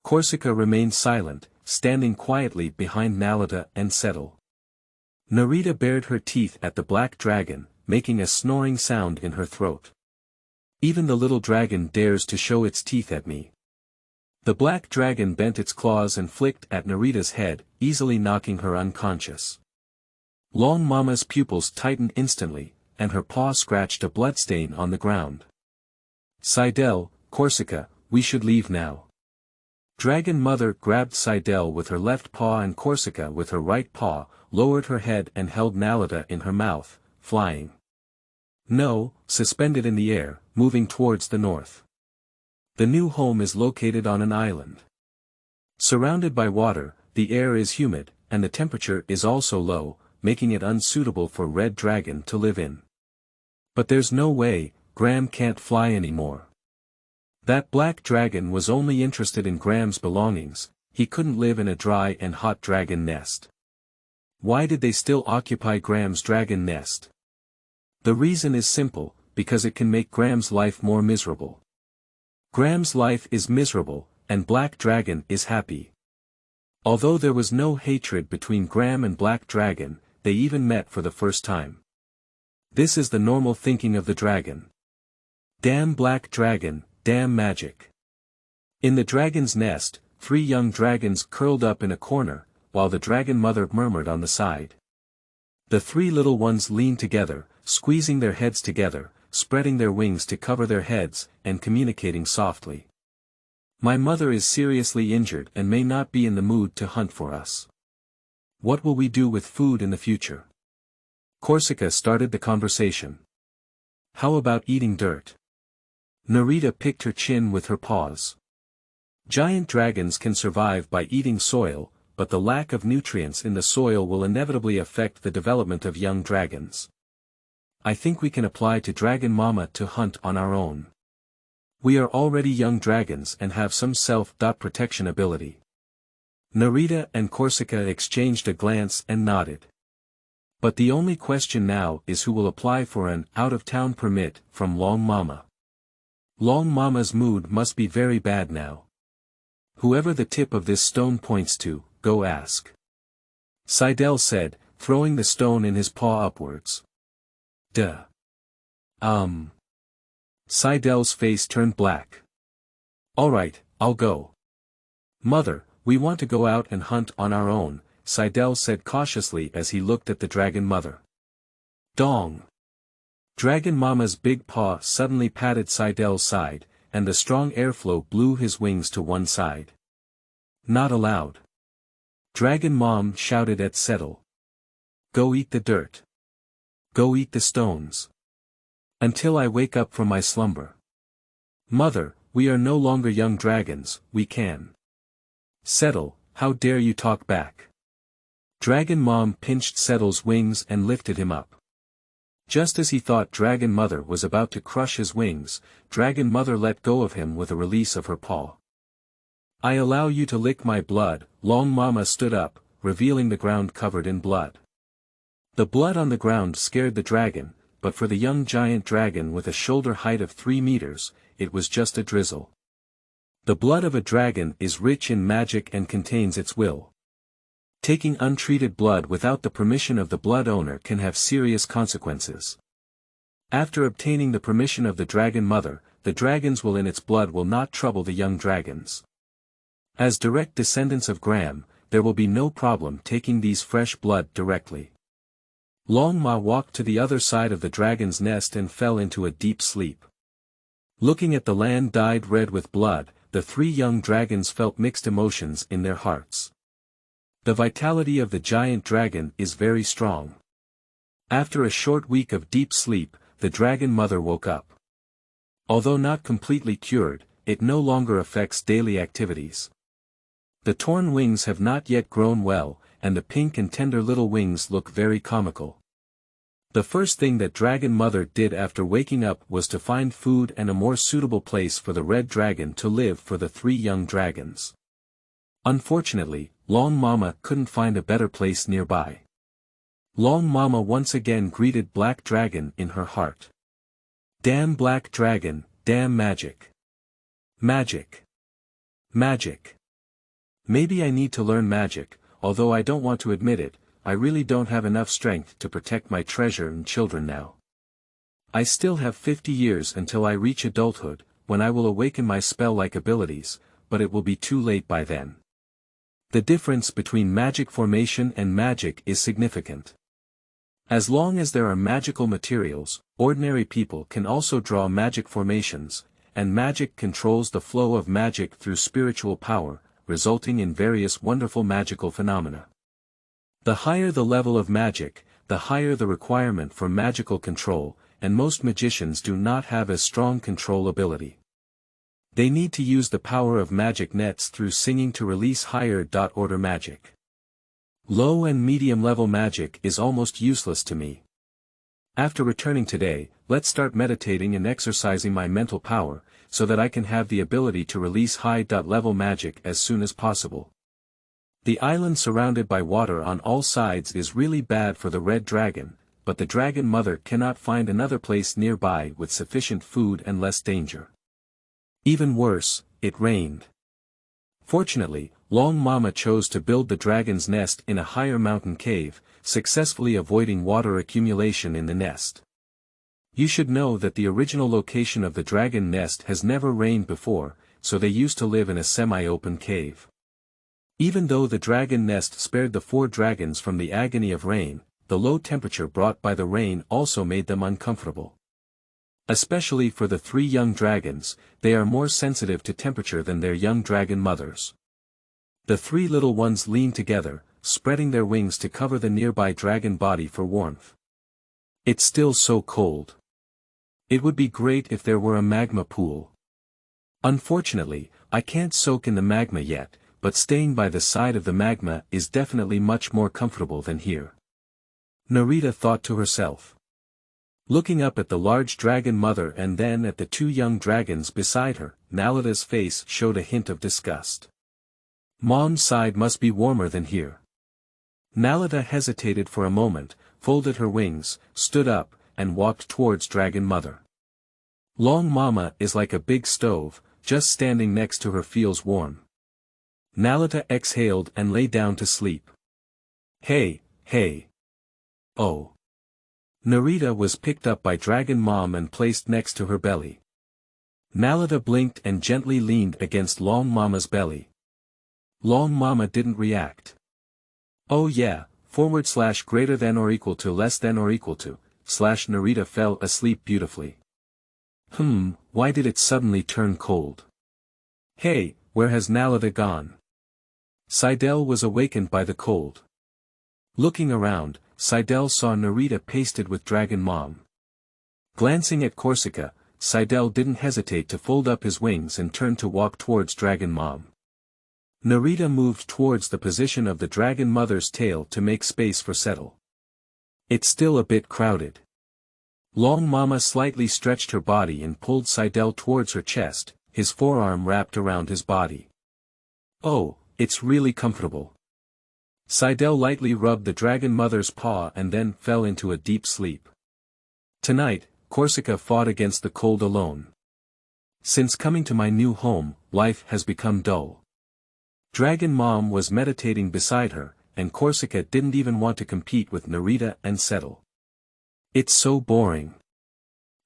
Corsica remained silent, standing quietly behind Nalita and Settle. Narita bared her teeth at the Black Dragon, making a snoring sound in her throat. Even the little dragon dares to show its teeth at me. The Black Dragon bent its claws and flicked at Narita's head, easily knocking her unconscious. Long Mama's pupils tightened instantly, and her paw scratched a bloodstain on the ground. Seidel, Corsica, we should leave now. Dragon Mother grabbed Seidel with her left paw and Corsica with her right paw, lowered her head and held Nalita in her mouth, flying. No, suspended in the air, moving towards the north. The new home is located on an island. Surrounded by water, the air is humid, and the temperature is also low, making it unsuitable for Red Dragon to live in. But there's no way, Graham can't fly anymore. That black dragon was only interested in Graham's belongings, he couldn't live in a dry and hot dragon nest. Why did they still occupy Graham's dragon nest? The reason is simple, because it can make Graham's life more miserable. Graham's life is miserable, and Black Dragon is happy. Although there was no hatred between Graham and Black Dragon, they even met for the first time. This is the normal thinking of the dragon. Damn Black Dragon, damn magic. In the dragon's nest, 3 young dragons curled up in a corner, while the dragon mother murmured on the side. The 3 little ones leaned together, squeezing their heads together, spreading their wings to cover their heads, and communicating softly. My mother is seriously injured and may not be in the mood to hunt for us. What will we do with food in the future? Corsica started the conversation. How about eating dirt? Narita picked her chin with her paws. Giant dragons can survive by eating soil, but the lack of nutrients in the soil will inevitably affect the development of young dragons. I think we can apply to Dragon Mama to hunt on our own. We are already young dragons and have some self-protection ability. Narita and Corsica exchanged a glance and nodded. But the only question now is who will apply for an out-of-town permit from Long Mama. Long Mama's mood must be very bad now. Whoever the tip of this stone points to, go ask. Seidel said, throwing the stone in his paw upwards. Duh. Seidel's face turned black. Alright, I'll go. Mother, we want to go out and hunt on our own, Seidel said cautiously as he looked at the dragon mother. Dong! Dragon Mama's big paw suddenly patted Seidel's side, and the strong airflow blew his wings to one side. Not allowed. Dragon Mom shouted at Settle. Go eat the dirt. Go eat the stones. Until I wake up from my slumber. Mother, we are no longer young dragons, we can. Settle, how dare you talk back? Dragon Mom pinched Settle's wings and lifted him up. Just as he thought Dragon Mother was about to crush his wings, Dragon Mother let go of him with a release of her paw. I allow you to lick my blood. Long Mama stood up, revealing the ground covered in blood. The blood on the ground scared the dragon, but for the young giant dragon with a shoulder height of 3 meters, it was just a drizzle. The blood of a dragon is rich in magic and contains its will. Taking untreated blood without the permission of the blood owner can have serious consequences. After obtaining the permission of the dragon mother, the dragons in its blood will not trouble the young dragons. As direct descendants of Graham, there will be no problem taking these fresh blood directly. Long Ma walked to the other side of the dragon's nest and fell into a deep sleep. Looking at the land dyed red with blood, the 3 young dragons felt mixed emotions in their hearts. The vitality of the giant dragon is very strong. After a short week of deep sleep, the dragon mother woke up. Although not completely cured, it no longer affects daily activities. The torn wings have not yet grown well, and the pink and tender little wings look very comical. The first thing that Dragon Mother did after waking up was to find food and a more suitable place for the red dragon to live for the 3 young dragons. Unfortunately, Long Mama couldn't find a better place nearby. Long Mama once again greeted Black Dragon in her heart. Damn Black Dragon, damn magic. Magic. Magic. Maybe I need to learn magic, although I don't want to admit it, I really don't have enough strength to protect my treasure and children now. I still have 50 years until I reach adulthood, when I will awaken my spell-like abilities, but it will be too late by then. The difference between magic formation and magic is significant. As long as there are magical materials, ordinary people can also draw magic formations, and magic controls the flow of magic through spiritual power, resulting in various wonderful magical phenomena. The higher the level of magic, the higher the requirement for magical control, and most magicians do not have as strong control ability. They need to use the power of magic nets through singing to release higher order magic. Low and medium level magic is almost useless to me. After returning today, let's start meditating and exercising my mental power, so that I can have the ability to release high level magic as soon as possible. The island surrounded by water on all sides is really bad for the red dragon, but the dragon mother cannot find another place nearby with sufficient food and less danger. Even worse, it rained. Fortunately, Long Mama chose to build the dragon's nest in a higher mountain cave, successfully avoiding water accumulation in the nest. You should know that the original location of the dragon nest has never rained before, so they used to live in a semi-open cave. Even though the dragon nest spared the 4 dragons from the agony of rain, the low temperature brought by the rain also made them uncomfortable. Especially for the 3 young dragons, they are more sensitive to temperature than their young dragon mothers. The 3 little ones lean together, spreading their wings to cover the nearby dragon body for warmth. It's still so cold. It would be great if there were a magma pool. Unfortunately, I can't soak in the magma yet, but staying by the side of the magma is definitely much more comfortable than here. Narita thought to herself. Looking up at the large dragon mother and then at the 2 young dragons beside her, Nalita's face showed a hint of disgust. Mom's side must be warmer than here. Nalita hesitated for a moment, folded her wings, stood up, and walked towards Dragon Mother. Long Mama is like a big stove, just standing next to her feels warm. Nalita exhaled and lay down to sleep. Hey, hey. Oh. Narita was picked up by Dragon Mom and placed next to her belly. Nalita blinked and gently leaned against Long Mama's belly. Long Mama didn't react. Oh yeah, / greater than or equal to less than or equal to, / Narita fell asleep beautifully. Why did it suddenly turn cold? Hey, where has Nalita gone? Seidel was awakened by the cold. Looking around, Seidel saw Narita pasted with Dragon Mom. Glancing at Corsica, Seidel didn't hesitate to fold up his wings and turn to walk towards Dragon Mom. Narita moved towards the position of the dragon mother's tail to make space for Settle. It's still a bit crowded. Long Mama slightly stretched her body and pulled Seidel towards her chest, his forearm wrapped around his body. Oh, it's really comfortable. Seidel lightly rubbed the dragon mother's paw and then fell into a deep sleep. Tonight, Corsica fought against the cold alone. Since coming to my new home, life has become dull. Dragon Mom was meditating beside her, and Corsica didn't even want to compete with Narita and Settle. It's so boring.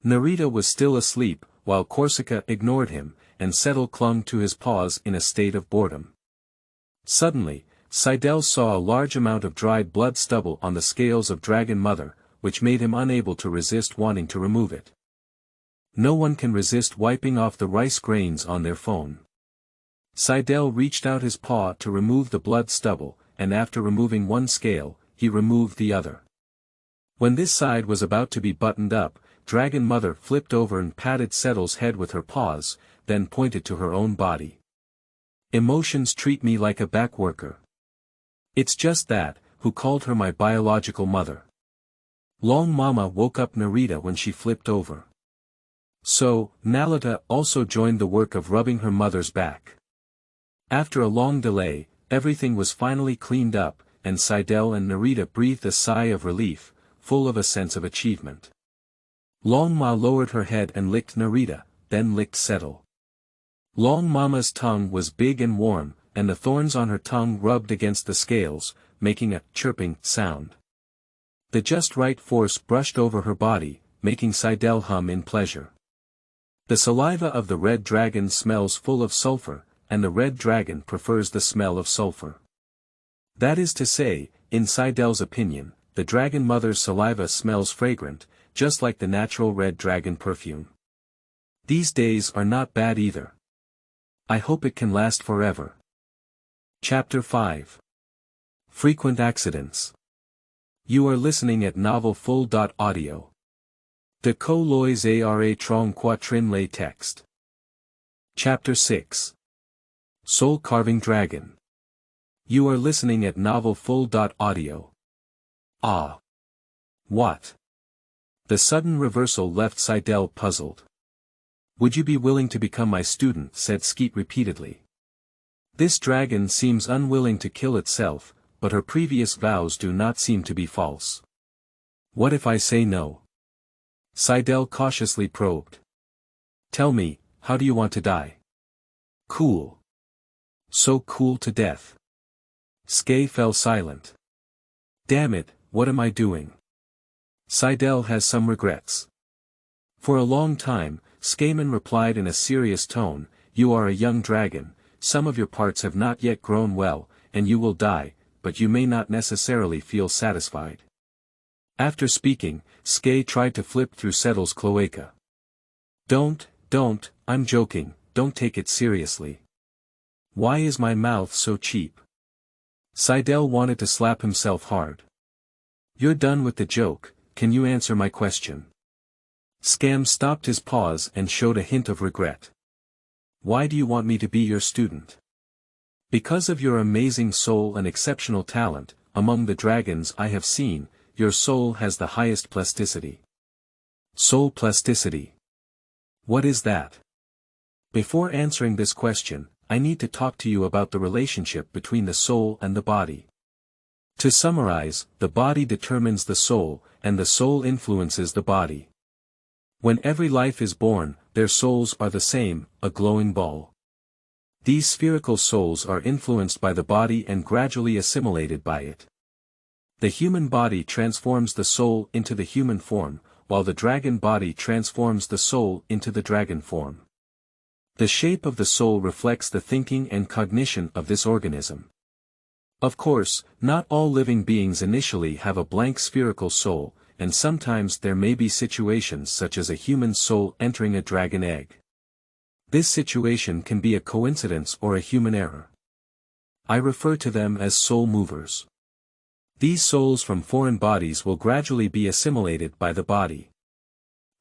Narita was still asleep, while Corsica ignored him, and Settle clung to his paws in a state of boredom. Suddenly, Seidel saw a large amount of dried blood stubble on the scales of Dragon Mother, which made him unable to resist wanting to remove it. No one can resist wiping off the rice grains on their phone. Seidel reached out his paw to remove the blood stubble, and after removing one scale, he removed the other. When this side was about to be buttoned up, Dragon Mother flipped over and patted Settle's head with her paws, then pointed to her own body. Emotions treat me like a backworker. It's just that, who called her my biological mother. Long Mama woke up Narita when she flipped over. So, Nalita also joined the work of rubbing her mother's back. After a long delay, everything was finally cleaned up, and Seidel and Narita breathed a sigh of relief, full of a sense of achievement. Long Ma lowered her head and licked Narita, then licked Settle. Long Mama's tongue was big and warm, and the thorns on her tongue rubbed against the scales, making a chirping sound. The just right force brushed over her body, making Seidel hum in pleasure. The saliva of the red dragon smells full of sulfur, and the red dragon prefers the smell of sulfur. That is to say, in Seidel's opinion, the dragon mother's saliva smells fragrant, just like the natural red dragon perfume. These days are not bad either. I hope it can last forever. Chapter 5. Frequent Accidents. You are listening at Novel Full.audio. De co lois ara trong quatrin lay text. Chapter 6. Soul Carving Dragon. You are listening at novelfull.audio. Ah. What? The sudden reversal left Seidel puzzled. Would you be willing to become my student? Said Skeet repeatedly. This dragon seems unwilling to kill itself, but her previous vows do not seem to be false. What if I say no? Seidel cautiously probed. Tell me, how do you want to die? Cool. So cool to death. Skay fell silent. Damn it, what am I doing? Seidel has some regrets. For a long time, Skayman replied in a serious tone, you are a young dragon, some of your parts have not yet grown well, and you will die, but you may not necessarily feel satisfied. After speaking, Skay tried to flip through Settle's cloaca. Don't, I'm joking, don't take it seriously. Why is my mouth so cheap? Seidel wanted to slap himself hard. You're done with the joke, can you answer my question? Skam stopped his pause and showed a hint of regret. Why do you want me to be your student? Because of your amazing soul and exceptional talent, among the dragons I have seen, your soul has the highest plasticity. Soul plasticity. What is that? Before answering this question, I need to talk to you about the relationship between the soul and the body. To summarize, the body determines the soul, and the soul influences the body. When every life is born, their souls are the same, a glowing ball. These spherical souls are influenced by the body and gradually assimilated by it. The human body transforms the soul into the human form, while the dragon body transforms the soul into the dragon form. The shape of the soul reflects the thinking and cognition of this organism. Of course, not all living beings initially have a blank spherical soul, and sometimes there may be situations such as a human soul entering a dragon egg. This situation can be a coincidence or a human error. I refer to them as soul movers. These souls from foreign bodies will gradually be assimilated by the body.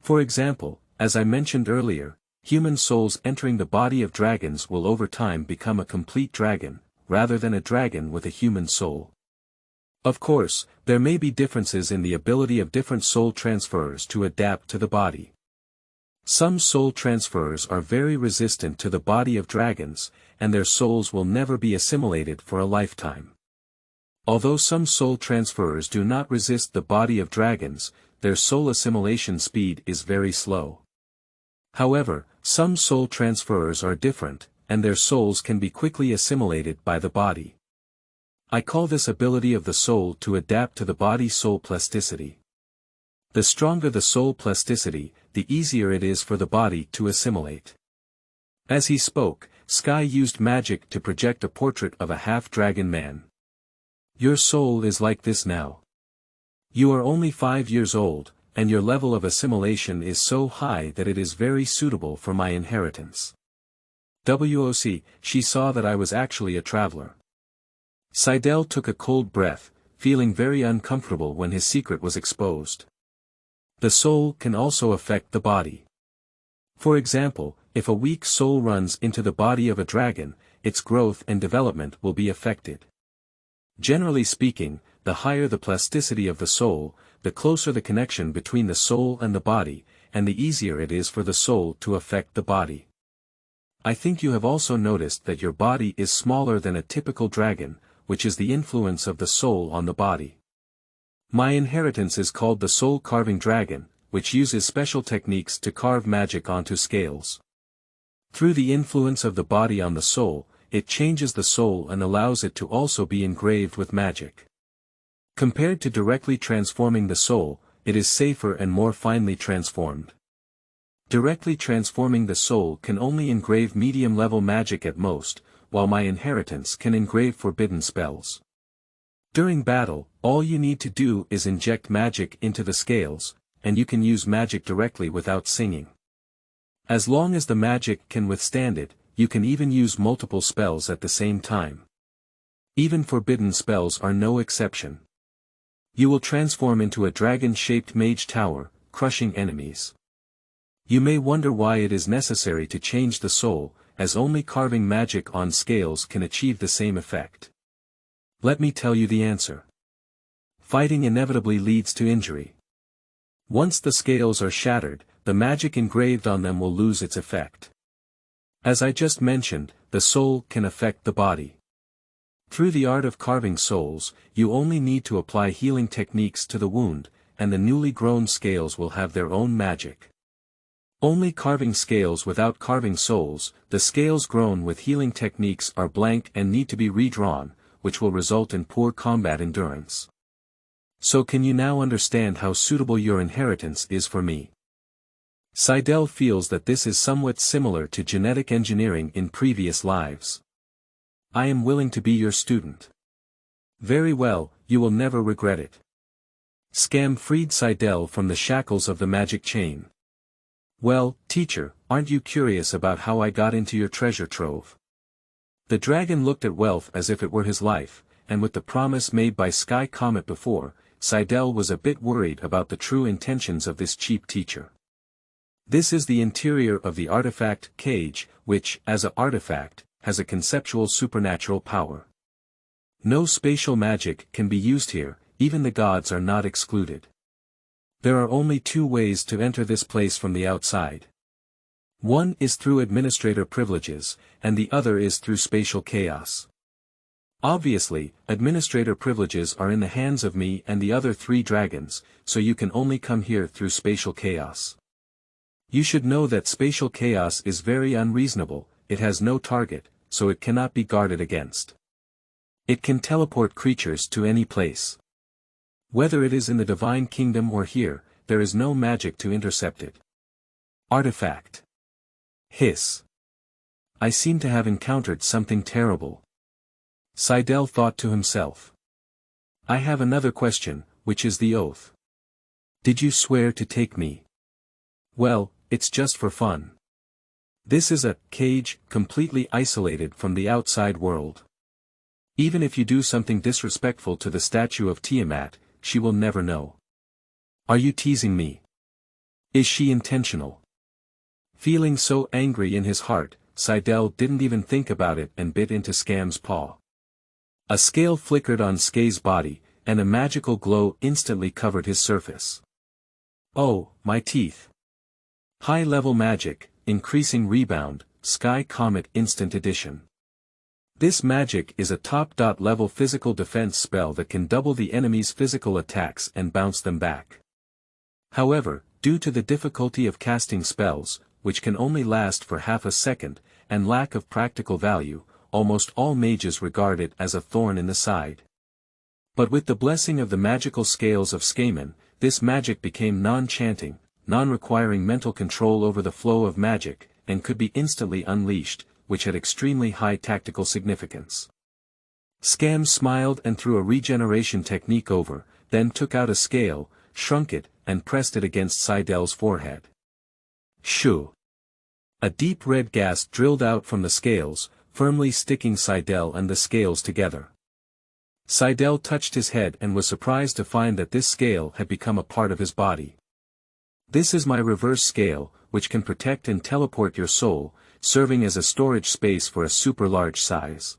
For example, as I mentioned earlier, human souls entering the body of dragons will over time become a complete dragon, rather than a dragon with a human soul. Of course, there may be differences in the ability of different soul transferers to adapt to the body. Some soul transferers are very resistant to the body of dragons, and their souls will never be assimilated for a lifetime. Although some soul transferers do not resist the body of dragons, their soul assimilation speed is very slow. However, some soul transferers are different, and their souls can be quickly assimilated by the body. I call this ability of the soul to adapt to the body soul plasticity. The stronger the soul plasticity, the easier it is for the body to assimilate. As he spoke, Sky used magic to project a portrait of a half-dragon man. Your soul is like this now. You are only 5 years old, and your level of assimilation is so high that it is very suitable for my inheritance. WOC, she saw that I was actually a traveler. Seidel took a cold breath, feeling very uncomfortable when his secret was exposed. The soul can also affect the body. For example, if a weak soul runs into the body of a dragon, its growth and development will be affected. Generally speaking, the higher the plasticity of the soul, the closer the connection between the soul and the body, and the easier it is for the soul to affect the body. I think you have also noticed that your body is smaller than a typical dragon, which is the influence of the soul on the body. My inheritance is called the Soul Carving Dragon, which uses special techniques to carve magic onto scales. Through the influence of the body on the soul, it changes the soul and allows it to also be engraved with magic. Compared to directly transforming the soul, it is safer and more finely transformed. Directly transforming the soul can only engrave medium-level magic at most, while my inheritance can engrave forbidden spells. During battle, all you need to do is inject magic into the scales, and you can use magic directly without singing. As long as the magic can withstand it, you can even use multiple spells at the same time. Even forbidden spells are no exception. You will transform into a dragon-shaped mage tower, crushing enemies. You may wonder why it is necessary to change the soul, as only carving magic on scales can achieve the same effect. Let me tell you the answer. Fighting inevitably leads to injury. Once the scales are shattered, the magic engraved on them will lose its effect. As I just mentioned, the soul can affect the body. Through the art of carving souls, you only need to apply healing techniques to the wound, and the newly grown scales will have their own magic. Only carving scales without carving souls, the scales grown with healing techniques are blank and need to be redrawn, which will result in poor combat endurance. So can you now understand how suitable your inheritance is for me? Seidel feels that this is somewhat similar to genetic engineering in previous lives. I am willing to be your student. Very well, you will never regret it. Scam freed Seidel from the shackles of the magic chain. Well, teacher, aren't you curious about how I got into your treasure trove? The dragon looked at wealth as if it were his life, and with the promise made by Sky Comet before, Seidel was a bit worried about the true intentions of this cheap teacher. This is the interior of the artifact cage, which, as an artifact, has a conceptual supernatural power. No spatial magic can be used here, even the gods are not excluded. There are only two ways to enter this place from the outside. One is through administrator privileges, and the other is through spatial chaos. Obviously, administrator privileges are in the hands of me and the other 3 dragons, so you can only come here through spatial chaos. You should know that spatial chaos is very unreasonable, it has no target, so it cannot be guarded against. It can teleport creatures to any place. Whether it is in the Divine Kingdom or here, there is no magic to intercept it. Artifact. Hiss. I seem to have encountered something terrible. Seidel thought to himself. I have another question, which is the oath. Did you swear to take me? Well, it's just for fun. This is a cage, completely isolated from the outside world. Even if you do something disrespectful to the statue of Tiamat, she will never know. Are you teasing me? Is she intentional? Feeling so angry in his heart, Seidel didn't even think about it and bit into Scam's paw. A scale flickered on Skay's body, and a magical glow instantly covered his surface. Oh, my teeth. High-level magic, increasing rebound, Sky Comet Instant Edition. This magic is a top-level physical defense spell that can double the enemy's physical attacks and bounce them back. However, due to the difficulty of casting spells, which can only last for half a second, and lack of practical value, almost all mages regard it as a thorn in the side. But with the blessing of the magical scales of Skaman, this magic became non-chanting, non-requiring mental control over the flow of magic, and could be instantly unleashed, which had extremely high tactical significance. Scam smiled and threw a regeneration technique over, then took out a scale, shrunk it, and pressed it against Seidel's forehead. Shoo! A deep red gas drilled out from the scales, firmly sticking Seidel and the scales together. Seidel touched his head and was surprised to find that this scale had become a part of his body. This is my reverse scale, which can protect and teleport your soul, serving as a storage space for a super large size.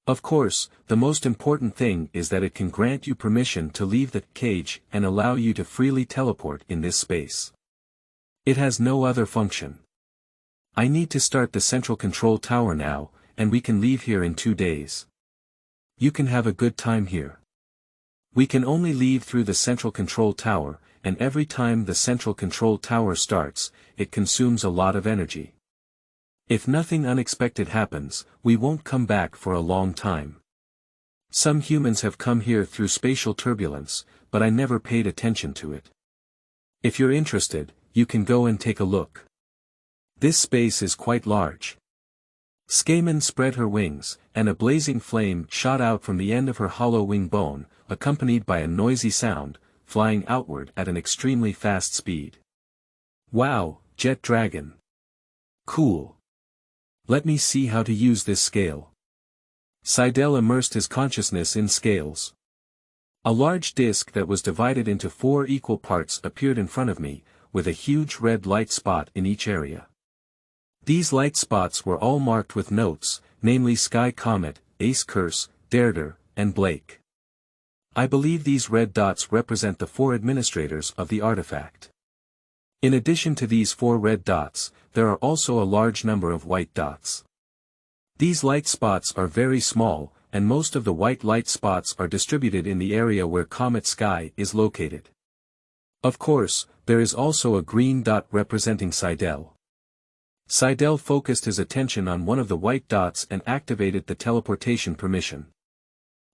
Of course, the most important thing is that it can grant you permission to leave the cage and allow you to freely teleport in this space. It has no other function. I need to start the central control tower now, and we can leave here in 2 days. You can have a good time here. We can only leave through the central control tower, and every time the central control tower starts, it consumes a lot of energy. If nothing unexpected happens, we won't come back for a long time. Some humans have come here through spatial turbulence, but I never paid attention to it. If you're interested, you can go and take a look. This space is quite large. Skaman spread her wings, and a blazing flame shot out from the end of her hollow wing bone, accompanied by a noisy sound, flying outward at an extremely fast speed. Wow, Jet Dragon. Cool. Let me see how to use this scale. Seidel immersed his consciousness in scales. A large disc that was divided into 4 equal parts appeared in front of me, with a huge red light spot in each area. These light spots were all marked with notes, namely Sky Comet, Ace Curse, Derder, and Blake. I believe these red dots represent the 4 administrators of the artifact. In addition to these 4 red dots, there are also a large number of white dots. These light spots are very small, and most of the white light spots are distributed in the area where Comet Sky is located. Of course, there is also a green dot representing Seidel. Seidel focused his attention on one of the white dots and activated the teleportation permission.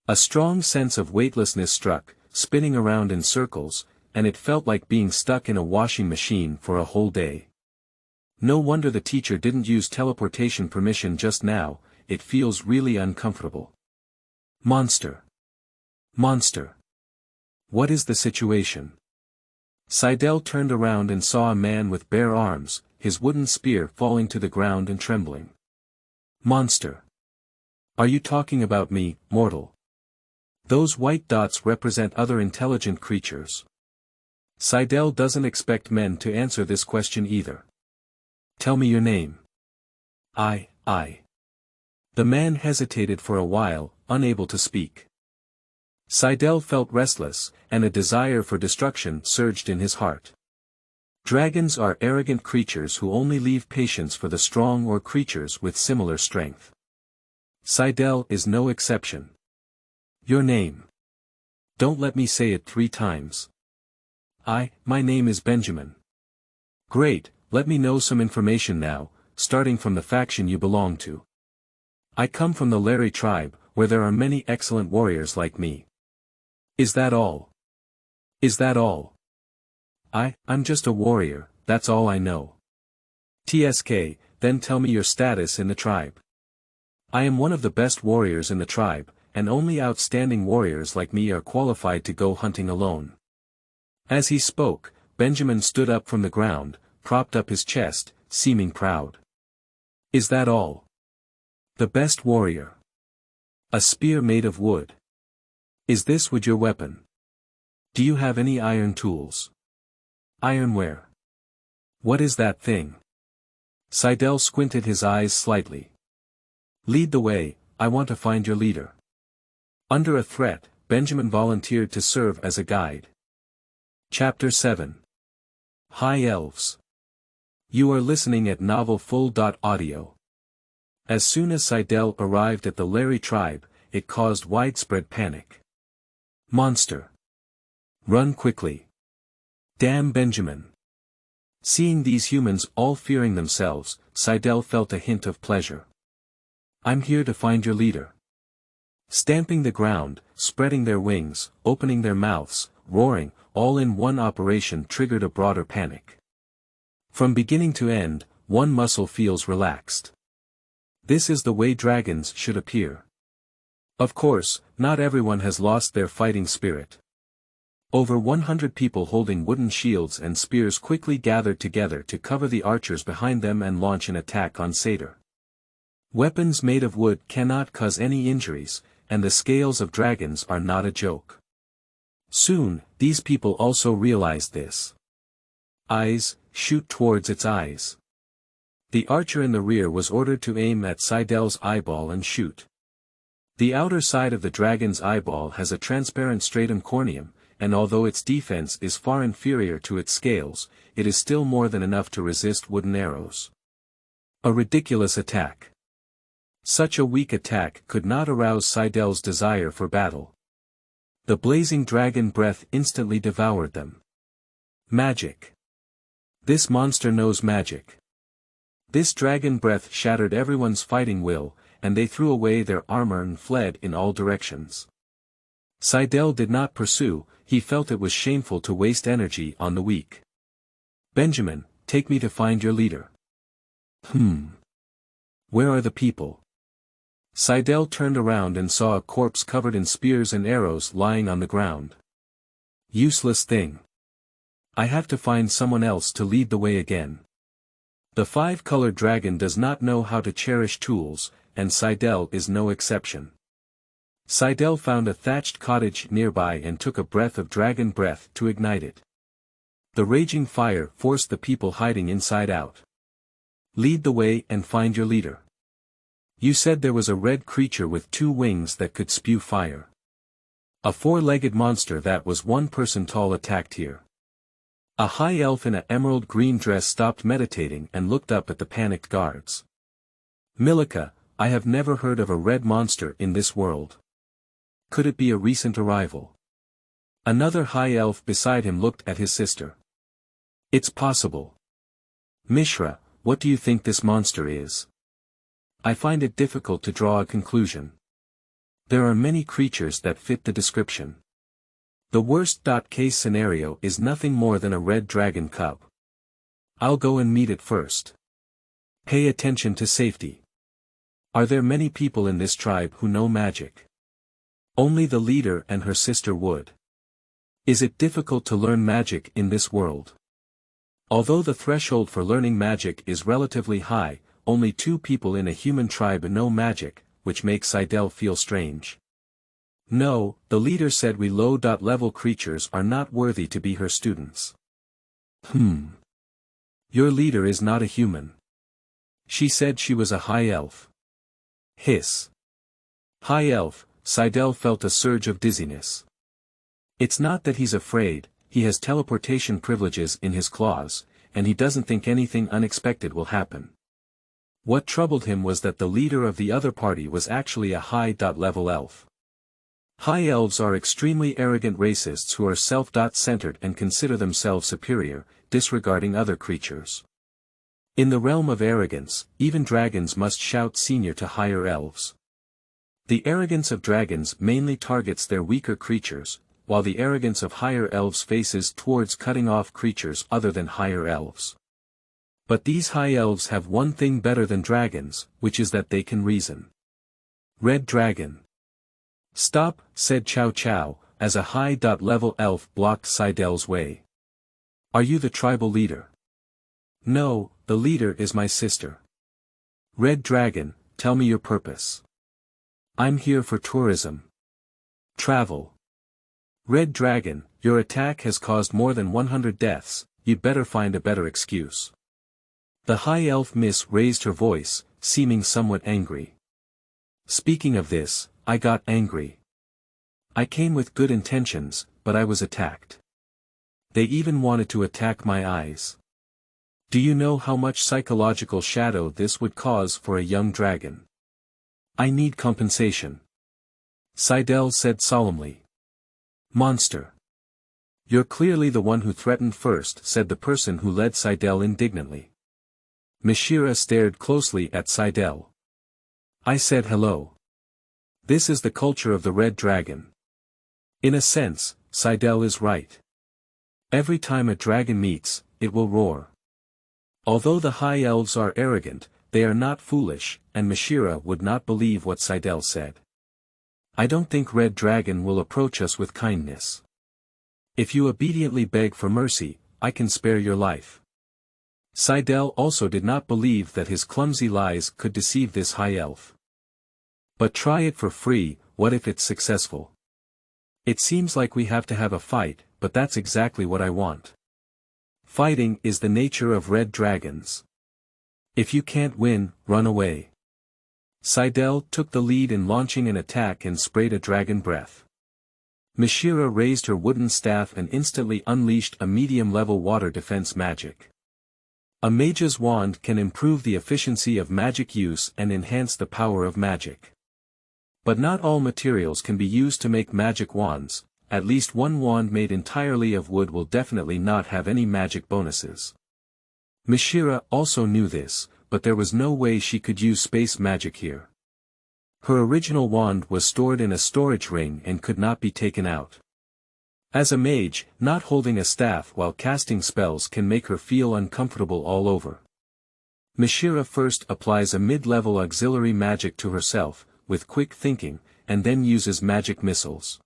A strong sense of weightlessness struck, spinning around in circles, and it felt like being stuck in a washing machine for a whole day. No wonder the teacher didn't use teleportation permission just now, it feels really uncomfortable. Monster. Monster. What is the situation? Seidel turned around and saw a man with bare arms, his wooden spear falling to the ground and trembling. Monster. Are you talking about me, mortal? Those white dots represent other intelligent creatures. Seidel doesn't expect men to answer this question either. Tell me your name. I. The man hesitated for a while, unable to speak. Seidel felt restless, and a desire for destruction surged in his heart. Dragons are arrogant creatures who only leave patience for the strong or creatures with similar strength. Seidel is no exception. Your name. Don't let me say it 3 times. My name is Benjamin. Great, let me know some information now, starting from the faction you belong to. I come from the Larry tribe, where there are many excellent warriors like me. Is that all? Is that all? I'm just a warrior, that's all I know. TSK, then tell me your status in the tribe. I am one of the best warriors in the tribe, and only outstanding warriors like me are qualified to go hunting alone. As he spoke, Benjamin stood up from the ground, propped up his chest, seeming proud. Is that all? The best warrior. A spear made of wood. Is this wood your weapon? Do you have any iron tools? Ironware. What is that thing? Seidel squinted his eyes slightly. Lead the way, I want to find your leader. Under a threat, Benjamin volunteered to serve as a guide. Chapter 7. High Elves. You are listening at novelfull.audio. As soon as Seidel arrived at the Larry tribe, it caused widespread panic. Monster. Run quickly. Damn Benjamin. Seeing these humans all fearing themselves, Seidel felt a hint of pleasure. I'm here to find your leader. Stamping the ground, spreading their wings, opening their mouths, roaring, all in one operation triggered a broader panic. From beginning to end, one muscle feels relaxed. This is the way dragons should appear. Of course, not everyone has lost their fighting spirit. Over 100 people holding wooden shields and spears quickly gathered together to cover the archers behind them and launch an attack on Satyr. Weapons made of wood cannot cause any injuries, and the scales of dragons are not a joke. Soon, these people also realized this. Eyes, shoot towards its eyes. The archer in the rear was ordered to aim at Seidel's eyeball and shoot. The outer side of the dragon's eyeball has a transparent stratum corneum, and although its defense is far inferior to its scales, it is still more than enough to resist wooden arrows. A ridiculous attack. Such a weak attack could not arouse Seidel's desire for battle. The blazing dragon breath instantly devoured them. Magic. This monster knows magic. This dragon breath shattered everyone's fighting will, and they threw away their armor and fled in all directions. Seidel did not pursue, he felt it was shameful to waste energy on the weak. Benjamin, take me to find your leader. Where are the people? Seidel turned around and saw a corpse covered in spears and arrows lying on the ground. Useless thing. I have to find someone else to lead the way again. The 5-colored dragon does not know how to cherish tools, and Seidel is no exception. Seidel found a thatched cottage nearby and took a breath of dragon breath to ignite it. The raging fire forced the people hiding inside out. Lead the way and find your leader. You said there was a red creature with 2 wings that could spew fire. A 4-legged monster that was 1 person tall attacked here. A high elf in an emerald green dress stopped meditating and looked up at the panicked guards. Milika, I have never heard of a red monster in this world. Could it be a recent arrival? Another high elf beside him looked at his sister. It's possible. Mishra, what do you think this monster is? I find it difficult to draw a conclusion. There are many creatures that fit the description. The worst-case scenario is nothing more than a red dragon cub. I'll go and meet it first. Pay attention to safety. Are there many people in this tribe who know magic? Only the leader and her sister would. Is it difficult to learn magic in this world? Although the threshold for learning magic is relatively high, only 2 people in a human tribe know magic, which makes Seidel feel strange. No, the leader said we low-level creatures are not worthy to be her students. Your leader is not a human. She said she was a high elf. Hiss. High elf, Seidel felt a surge of dizziness. It's not that he's afraid, he has teleportation privileges in his claws, and he doesn't think anything unexpected will happen. What troubled him was that the leader of the other party was actually a high-level elf. High elves are extremely arrogant racists who are self-centered and consider themselves superior, disregarding other creatures. In the realm of arrogance, even dragons must shout senior to higher elves. The arrogance of dragons mainly targets their weaker creatures, while the arrogance of higher elves faces towards cutting off creatures other than higher elves. But these high elves have one thing better than dragons, which is that they can reason. Red Dragon. Stop, said Chow Chow, as a high-level elf blocked Seidel's way. Are you the tribal leader? No, the leader is my sister. Red Dragon, tell me your purpose. I'm here for tourism. Travel. Red Dragon, your attack has caused more than 100 deaths, you'd better find a better excuse. The high elf miss raised her voice, seeming somewhat angry. Speaking of this, I got angry. I came with good intentions, but I was attacked. They even wanted to attack my eyes. Do you know how much psychological shadow this would cause for a young dragon? I need compensation. Seidel said solemnly. Monster. You're clearly the one who threatened first, said the person who led Seidel indignantly. Mishira stared closely at Seidel. I said hello. This is the culture of the Red Dragon. In a sense, Seidel is right. Every time a dragon meets, it will roar. Although the high elves are arrogant, they are not foolish, and Mishira would not believe what Seidel said. I don't think Red Dragon will approach us with kindness. If you obediently beg for mercy, I can spare your life. Seidel also did not believe that his clumsy lies could deceive this high elf. But try it for free, what if it's successful? It seems like we have to have a fight, but that's exactly what I want. Fighting is the nature of red dragons. If you can't win, run away. Seidel took the lead in launching an attack and sprayed a dragon breath. Mishira raised her wooden staff and instantly unleashed a medium-level water defense magic. A mage's wand can improve the efficiency of magic use and enhance the power of magic. But not all materials can be used to make magic wands, at least one wand made entirely of wood will definitely not have any magic bonuses. Mishira also knew this, but there was no way she could use space magic here. Her original wand was stored in a storage ring and could not be taken out. As a mage, not holding a staff while casting spells can make her feel uncomfortable all over. Mishira first applies a mid-level auxiliary magic to herself, with quick thinking, and then uses magic missiles.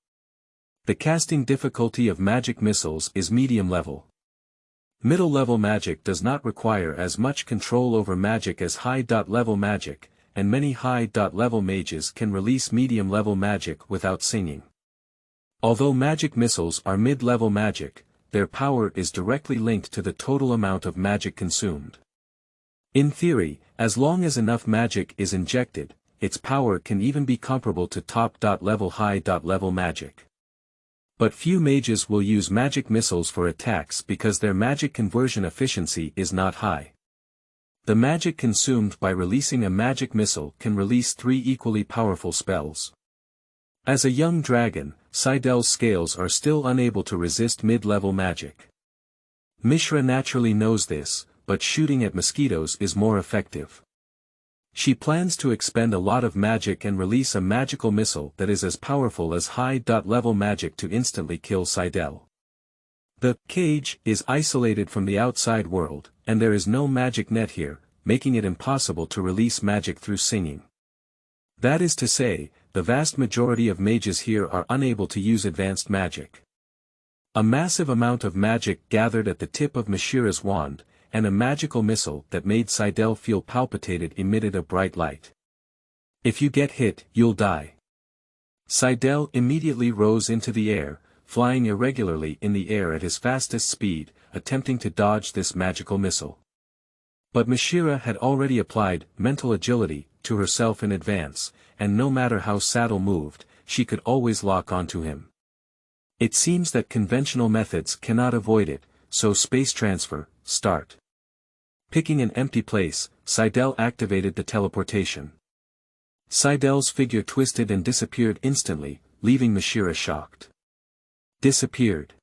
The casting difficulty of magic missiles is medium level. Middle-level magic does not require as much control over magic as high-level magic, and many high-level mages can release medium-level magic without singing. Although magic missiles are mid-level magic, their power is directly linked to the total amount of magic consumed. In theory, as long as enough magic is injected, its power can even be comparable to top-level high-level magic. But few mages will use magic missiles for attacks because their magic conversion efficiency is not high. The magic consumed by releasing a magic missile can release 3 equally powerful spells. As a young dragon, Seidel's scales are still unable to resist mid-level magic. Mishra naturally knows this, but shooting at mosquitoes is more effective. She plans to expend a lot of magic and release a magical missile that is as powerful as high-level magic to instantly kill Seidel. The cage is isolated from the outside world, and there is no magic net here, making it impossible to release magic through singing. That is to say, the vast majority of mages here are unable to use advanced magic. A massive amount of magic gathered at the tip of Mishra's wand, and a magical missile that made Seidel feel palpitated emitted a bright light. If you get hit, you'll die. Seidel immediately rose into the air, flying irregularly in the air at his fastest speed, attempting to dodge this magical missile. But Mishra had already applied mental agility to herself in advance, and no matter how Saddle moved, she could always lock onto him. It seems that conventional methods cannot avoid it, so space transfer, start. Picking an empty place, Seidel activated the teleportation. Seidel's figure twisted and disappeared instantly, leaving Mishra shocked. Disappeared.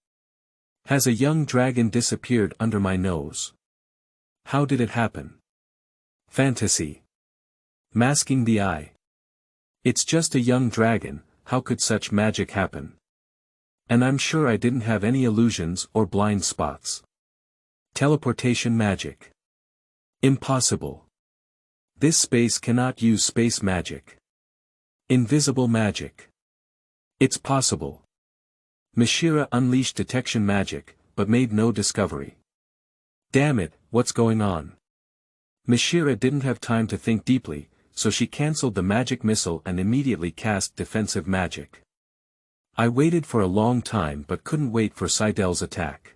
Has a young dragon disappeared under my nose? How did it happen? Fantasy. Masking the eye. It's just a young dragon, how could such magic happen? And I'm sure I didn't have any illusions or blind spots. Teleportation magic. Impossible. This space cannot use space magic. Invisible magic. It's possible. Mishra unleashed detection magic, but made no discovery. Damn it, what's going on? Mishra didn't have time to think deeply, so she cancelled the magic missile and immediately cast defensive magic. I waited for a long time but couldn't wait for Seidel's attack.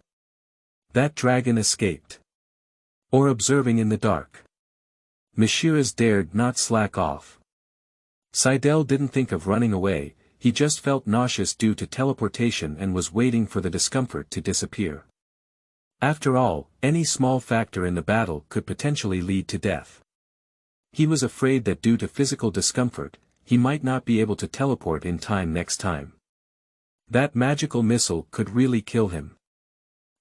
That dragon escaped. Or observing in the dark. Mishra's dared not slack off. Seidel didn't think of running away, he just felt nauseous due to teleportation and was waiting for the discomfort to disappear. After all, any small factor in the battle could potentially lead to death. He was afraid that due to physical discomfort, he might not be able to teleport in time next time. That magical missile could really kill him.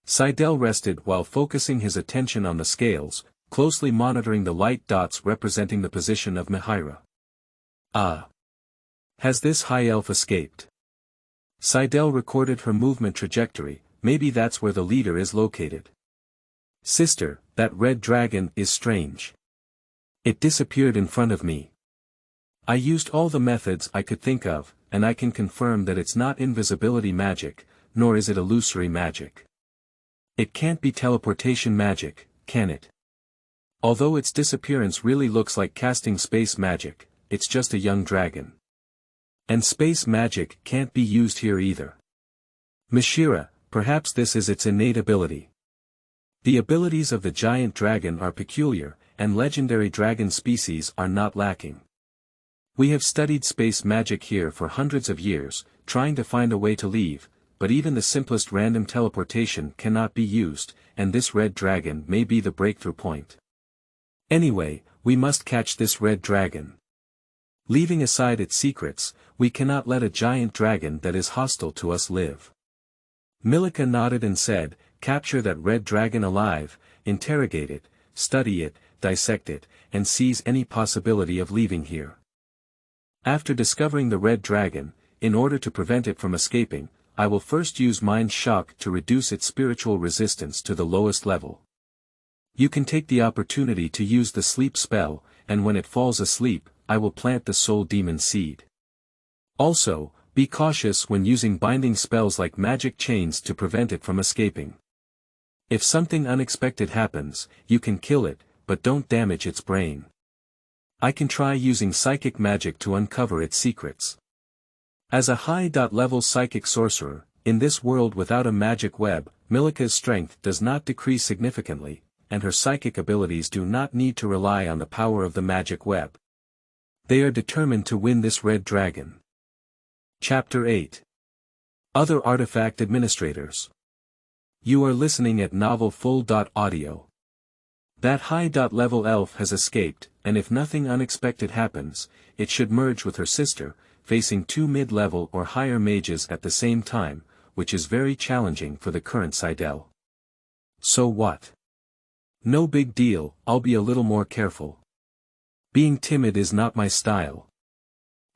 Seidel rested while focusing his attention on the scales, closely monitoring the light dots representing the position of Mihira. Ah! Has this high elf escaped? Seidel recorded her movement trajectory, maybe that's where the leader is located. Sister, that red dragon is strange. It disappeared in front of me. I used all the methods I could think of, and I can confirm that it's not invisibility magic, nor is it illusory magic. It can't be teleportation magic, can it? Although its disappearance really looks like casting space magic, it's just a young dragon. And space magic can't be used here either. Mishra, perhaps this is its innate ability. The abilities of the giant dragon are peculiar, and legendary dragon species are not lacking. We have studied space magic here for hundreds of years, trying to find a way to leave, but even the simplest random teleportation cannot be used, and this red dragon may be the breakthrough point. Anyway, we must catch this red dragon. Leaving aside its secrets, we cannot let a giant dragon that is hostile to us live. Milika nodded and said, capture that red dragon alive, interrogate it, study it, dissect it, and seize any possibility of leaving here. After discovering the red dragon, in order to prevent it from escaping, I will first use mind shock to reduce its spiritual resistance to the lowest level. You can take the opportunity to use the sleep spell, and when it falls asleep, I will plant the soul demon seed. Also, be cautious when using binding spells like magic chains to prevent it from escaping. If something unexpected happens, you can kill it, but don't damage its brain. I can try using psychic magic to uncover its secrets. As a high-level psychic sorcerer, in this world without a magic web, Milika's strength does not decrease significantly, and her psychic abilities do not need to rely on the power of the magic web. They are determined to win this red dragon. Chapter 8. Other Artifact Administrators. You are listening at Novel Full.audio. That high-level elf has escaped, and if nothing unexpected happens, it should merge with her sister, facing 2 mid-level or higher mages at the same time, which is very challenging for the current Seidel. So what? No big deal, I'll be a little more careful. Being timid is not my style.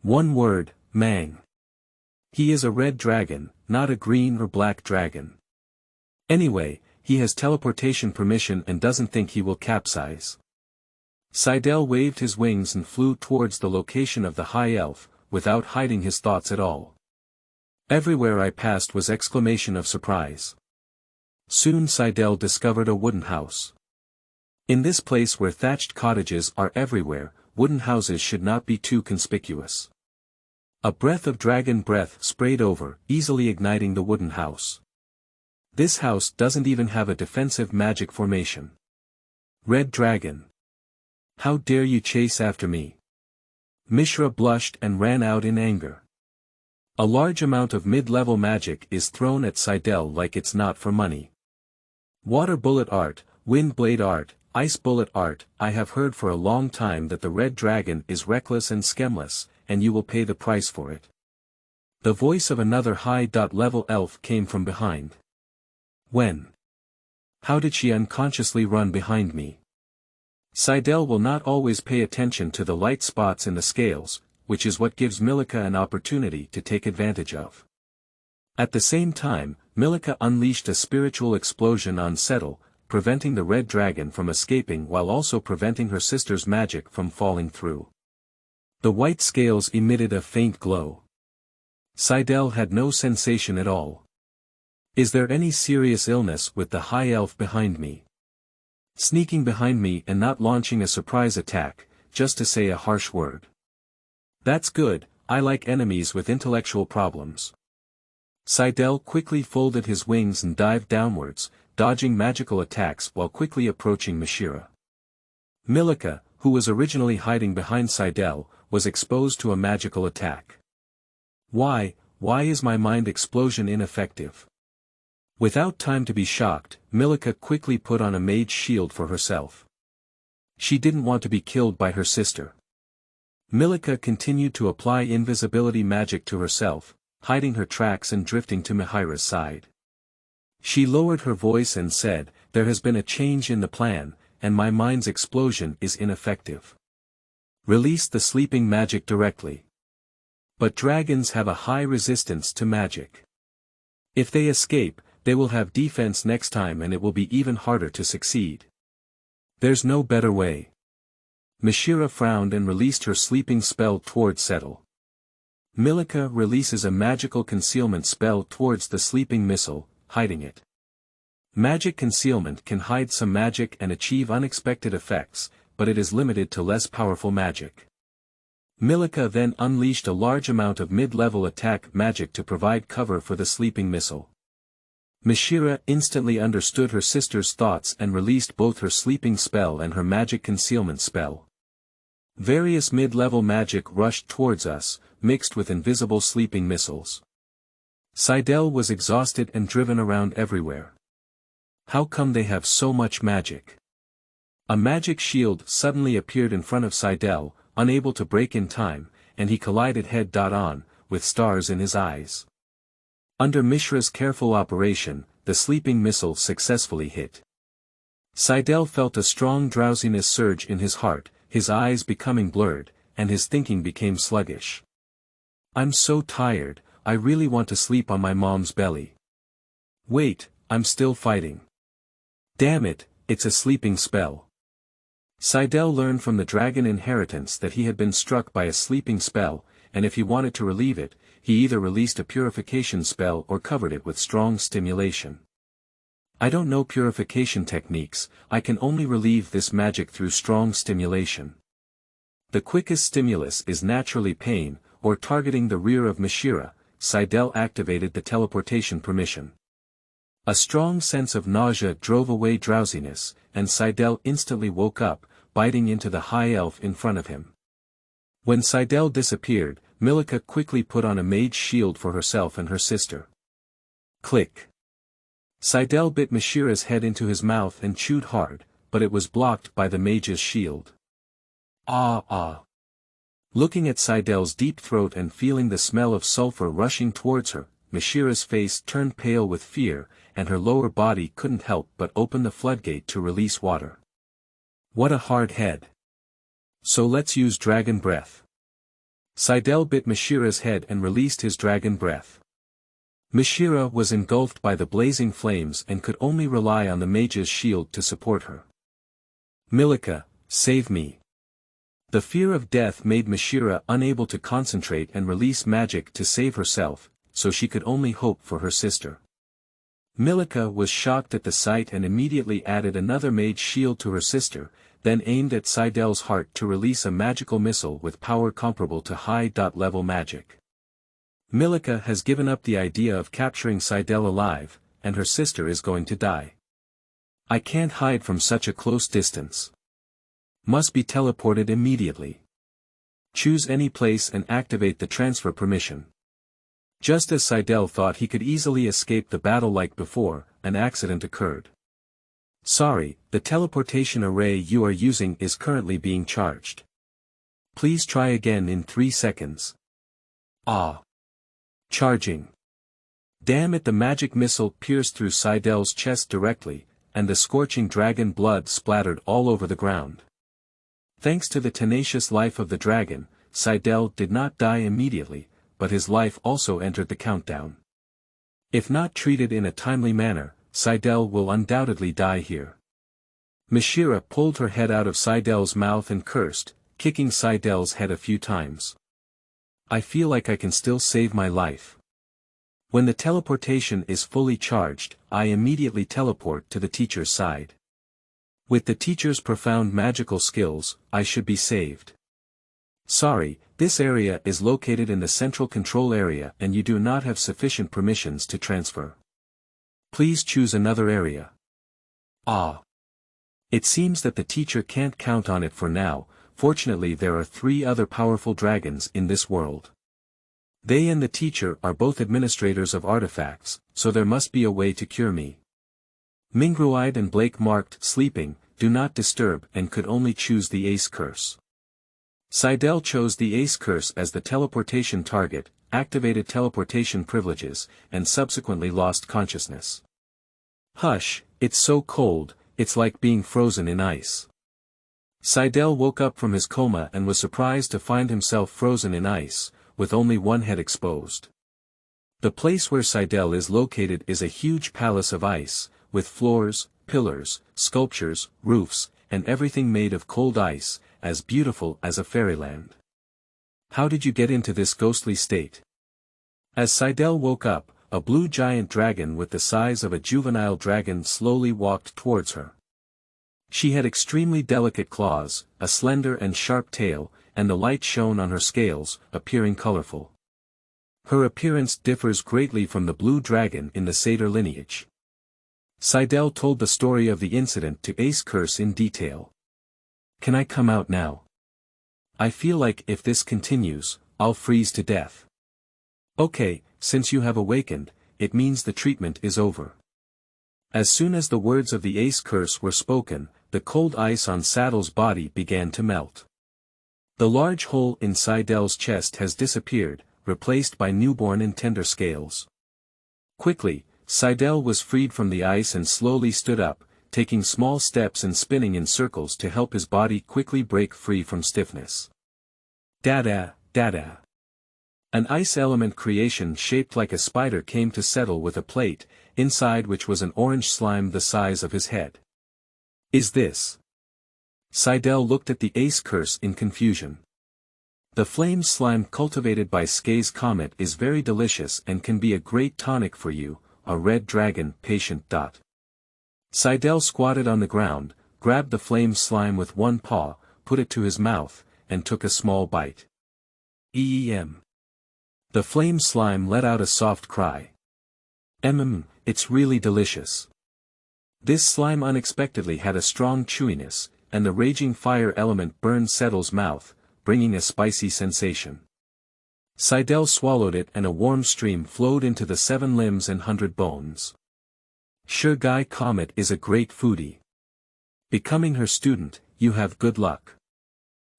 One word, Mang. He is a red dragon, not a green or black dragon. Anyway, he has teleportation permission and doesn't think he will capsize. Seidel waved his wings and flew towards the location of the high elf, without hiding his thoughts at all. Everywhere I passed was exclamation of surprise. Soon Seidel discovered a wooden house. In this place where thatched cottages are everywhere, wooden houses should not be too conspicuous. A breath of dragon breath sprayed over, easily igniting the wooden house. This house doesn't even have a defensive magic formation. Red dragon. How dare you chase after me? Mishra blushed and ran out in anger. A large amount of mid-level magic is thrown at Seidel like it's not for money. Water bullet art, wind blade art, ice bullet art. I have heard for a long time that the red dragon is reckless and schemless, and you will pay the price for it. The voice of another high-level elf came from behind. When? How did she unconsciously run behind me? Seidel will not always pay attention to the light spots in the scales, which is what gives Milika an opportunity to take advantage of. At the same time, Milika unleashed a spiritual explosion on Settle, preventing the red dragon from escaping while also preventing her sister's magic from falling through. The white scales emitted a faint glow. Seidel had no sensation at all. Is there any serious illness with the high elf behind me? Sneaking behind me and not launching a surprise attack, just to say a harsh word. That's good, I like enemies with intellectual problems. Seidel quickly folded his wings and dived downwards, dodging magical attacks while quickly approaching Mishra. Milika, who was originally hiding behind Seidel, was exposed to a magical attack. Why is my mind explosion ineffective? Without time to be shocked, Milika quickly put on a mage shield for herself. She didn't want to be killed by her sister. Milika continued to apply invisibility magic to herself, hiding her tracks and drifting to Mihira's side. She lowered her voice and said, "There has been a change in the plan, and my mind's explosion is ineffective. Release the sleeping magic directly. But dragons have a high resistance to magic. If they escape, they will have defense next time and it will be even harder to succeed. There's no better way." Mishra frowned and released her sleeping spell towards Settle. Milika releases a magical concealment spell towards the sleeping missile, hiding it. Magic concealment can hide some magic and achieve unexpected effects, but it is limited to less powerful magic. Milika then unleashed a large amount of mid-level attack magic to provide cover for the sleeping missile. Mishra instantly understood her sister's thoughts and released both her sleeping spell and her magic concealment spell. Various mid-level magic rushed towards us, mixed with invisible sleeping missiles. Seidel was exhausted and driven around everywhere. How come they have so much magic? A magic shield suddenly appeared in front of Seidel, unable to break in time, and he collided head-on, with stars in his eyes. Under Mishra's careful operation, the sleeping missile successfully hit. Seidel felt a strong drowsiness surge in his heart, his eyes becoming blurred, and his thinking became sluggish. "I'm so tired, I really want to sleep on my mom's belly. Wait, I'm still fighting. Damn it, it's a sleeping spell." Seidel learned from the dragon inheritance that he had been struck by a sleeping spell, and if he wanted to relieve it, he either released a purification spell or covered it with strong stimulation. "I don't know purification techniques, I can only relieve this magic through strong stimulation. The quickest stimulus is naturally pain, or targeting the rear of Mishra." Seidel activated the teleportation permission. A strong sense of nausea drove away drowsiness, and Seidel instantly woke up, biting into the high elf in front of him. When Seidel disappeared, Milika quickly put on a mage shield for herself and her sister. Click. Seidel bit Mishira's head into his mouth and chewed hard, but it was blocked by the mage's shield. Ah. Looking at Seidel's deep throat and feeling the smell of sulfur rushing towards her, Mishira's face turned pale with fear, and her lower body couldn't help but open the floodgate to release water. What a hard head. So let's use Dragon Breath. Seidel bit Mishira's head and released his Dragon Breath. Mishira was engulfed by the blazing flames and could only rely on the mage's shield to support her. Milika, save me. The fear of death made Mishira unable to concentrate and release magic to save herself, so she could only hope for her sister. Milika was shocked at the sight and immediately added another mage shield to her sister, then aimed at Seidel's heart to release a magical missile with power comparable to high-level magic. Milika has given up the idea of capturing Seidel alive, and her sister is going to die. I can't hide from such a close distance. Must be teleported immediately. Choose any place and activate the transfer permission. Just as Seidel thought he could easily escape the battle like before, an accident occurred. Sorry, the teleportation array you are using is currently being charged. Please try again in 3 seconds. Ah. Charging. Damn it, the magic missile pierced through Seidel's chest directly, and the scorching dragon blood splattered all over the ground. Thanks to the tenacious life of the dragon, Seidel did not die immediately, but his life also entered the countdown. If not treated in a timely manner, Seidel will undoubtedly die here. Mishira pulled her head out of Seidel's mouth and cursed, kicking Seidel's head a few times. I feel like I can still save my life. When the teleportation is fully charged, I immediately teleport to the teacher's side. With the teacher's profound magical skills, I should be saved. Sorry, this area is located in the central control area and you do not have sufficient permissions to transfer. Please choose another area. Ah. It seems that the teacher can't count on it for now. Fortunately there are 3 other powerful dragons in this world. They and the teacher are both administrators of artifacts, so there must be a way to cure me. Mingruide and Blake marked sleeping, do not disturb, and could only choose the ace curse. Seidel chose the ace curse as the teleportation target, activated teleportation privileges, and subsequently lost consciousness. Hush, it's so cold, it's like being frozen in ice. Seidel woke up from his coma and was surprised to find himself frozen in ice, with only one head exposed. The place where Seidel is located is a huge palace of ice, with floors, pillars, sculptures, roofs, and everything made of cold ice, as beautiful as a fairyland. How did you get into this ghostly state? As Seidel woke up, a blue giant dragon with the size of a juvenile dragon slowly walked towards her. She had extremely delicate claws, a slender and sharp tail, and the light shone on her scales, appearing colorful. Her appearance differs greatly from the blue dragon in the satyr lineage. Seidel told the story of the incident to Ace Curse in detail. Can I come out now? I feel like if this continues, I'll freeze to death. Okay, since you have awakened, it means the treatment is over. As soon as the words of the Ace Curse were spoken, the cold ice on Saddle's body began to melt. The large hole in Seidel's chest has disappeared, replaced by newborn and tender scales. Quickly, Seidel was freed from the ice and slowly stood up, taking small steps and spinning in circles to help his body quickly break free from stiffness. Dada. An ice element creation shaped like a spider came to settle with a plate, inside which was an orange slime the size of his head. Is this? Seidel looked at the Ace Curse in confusion. The flame slime cultivated by Skay's comet is very delicious and can be a great tonic for you, a red dragon patient. Seidel squatted on the ground, grabbed the flame slime with one paw, put it to his mouth, and took a small bite. The flame slime let out a soft cry. It's really delicious. This slime unexpectedly had a strong chewiness, and the raging fire element burned Settle's mouth, bringing a spicy sensation. Seidel swallowed it and a warm stream flowed into the 7 limbs and 100 bones. Sure Guy Comet is a great foodie. Becoming her student, you have good luck.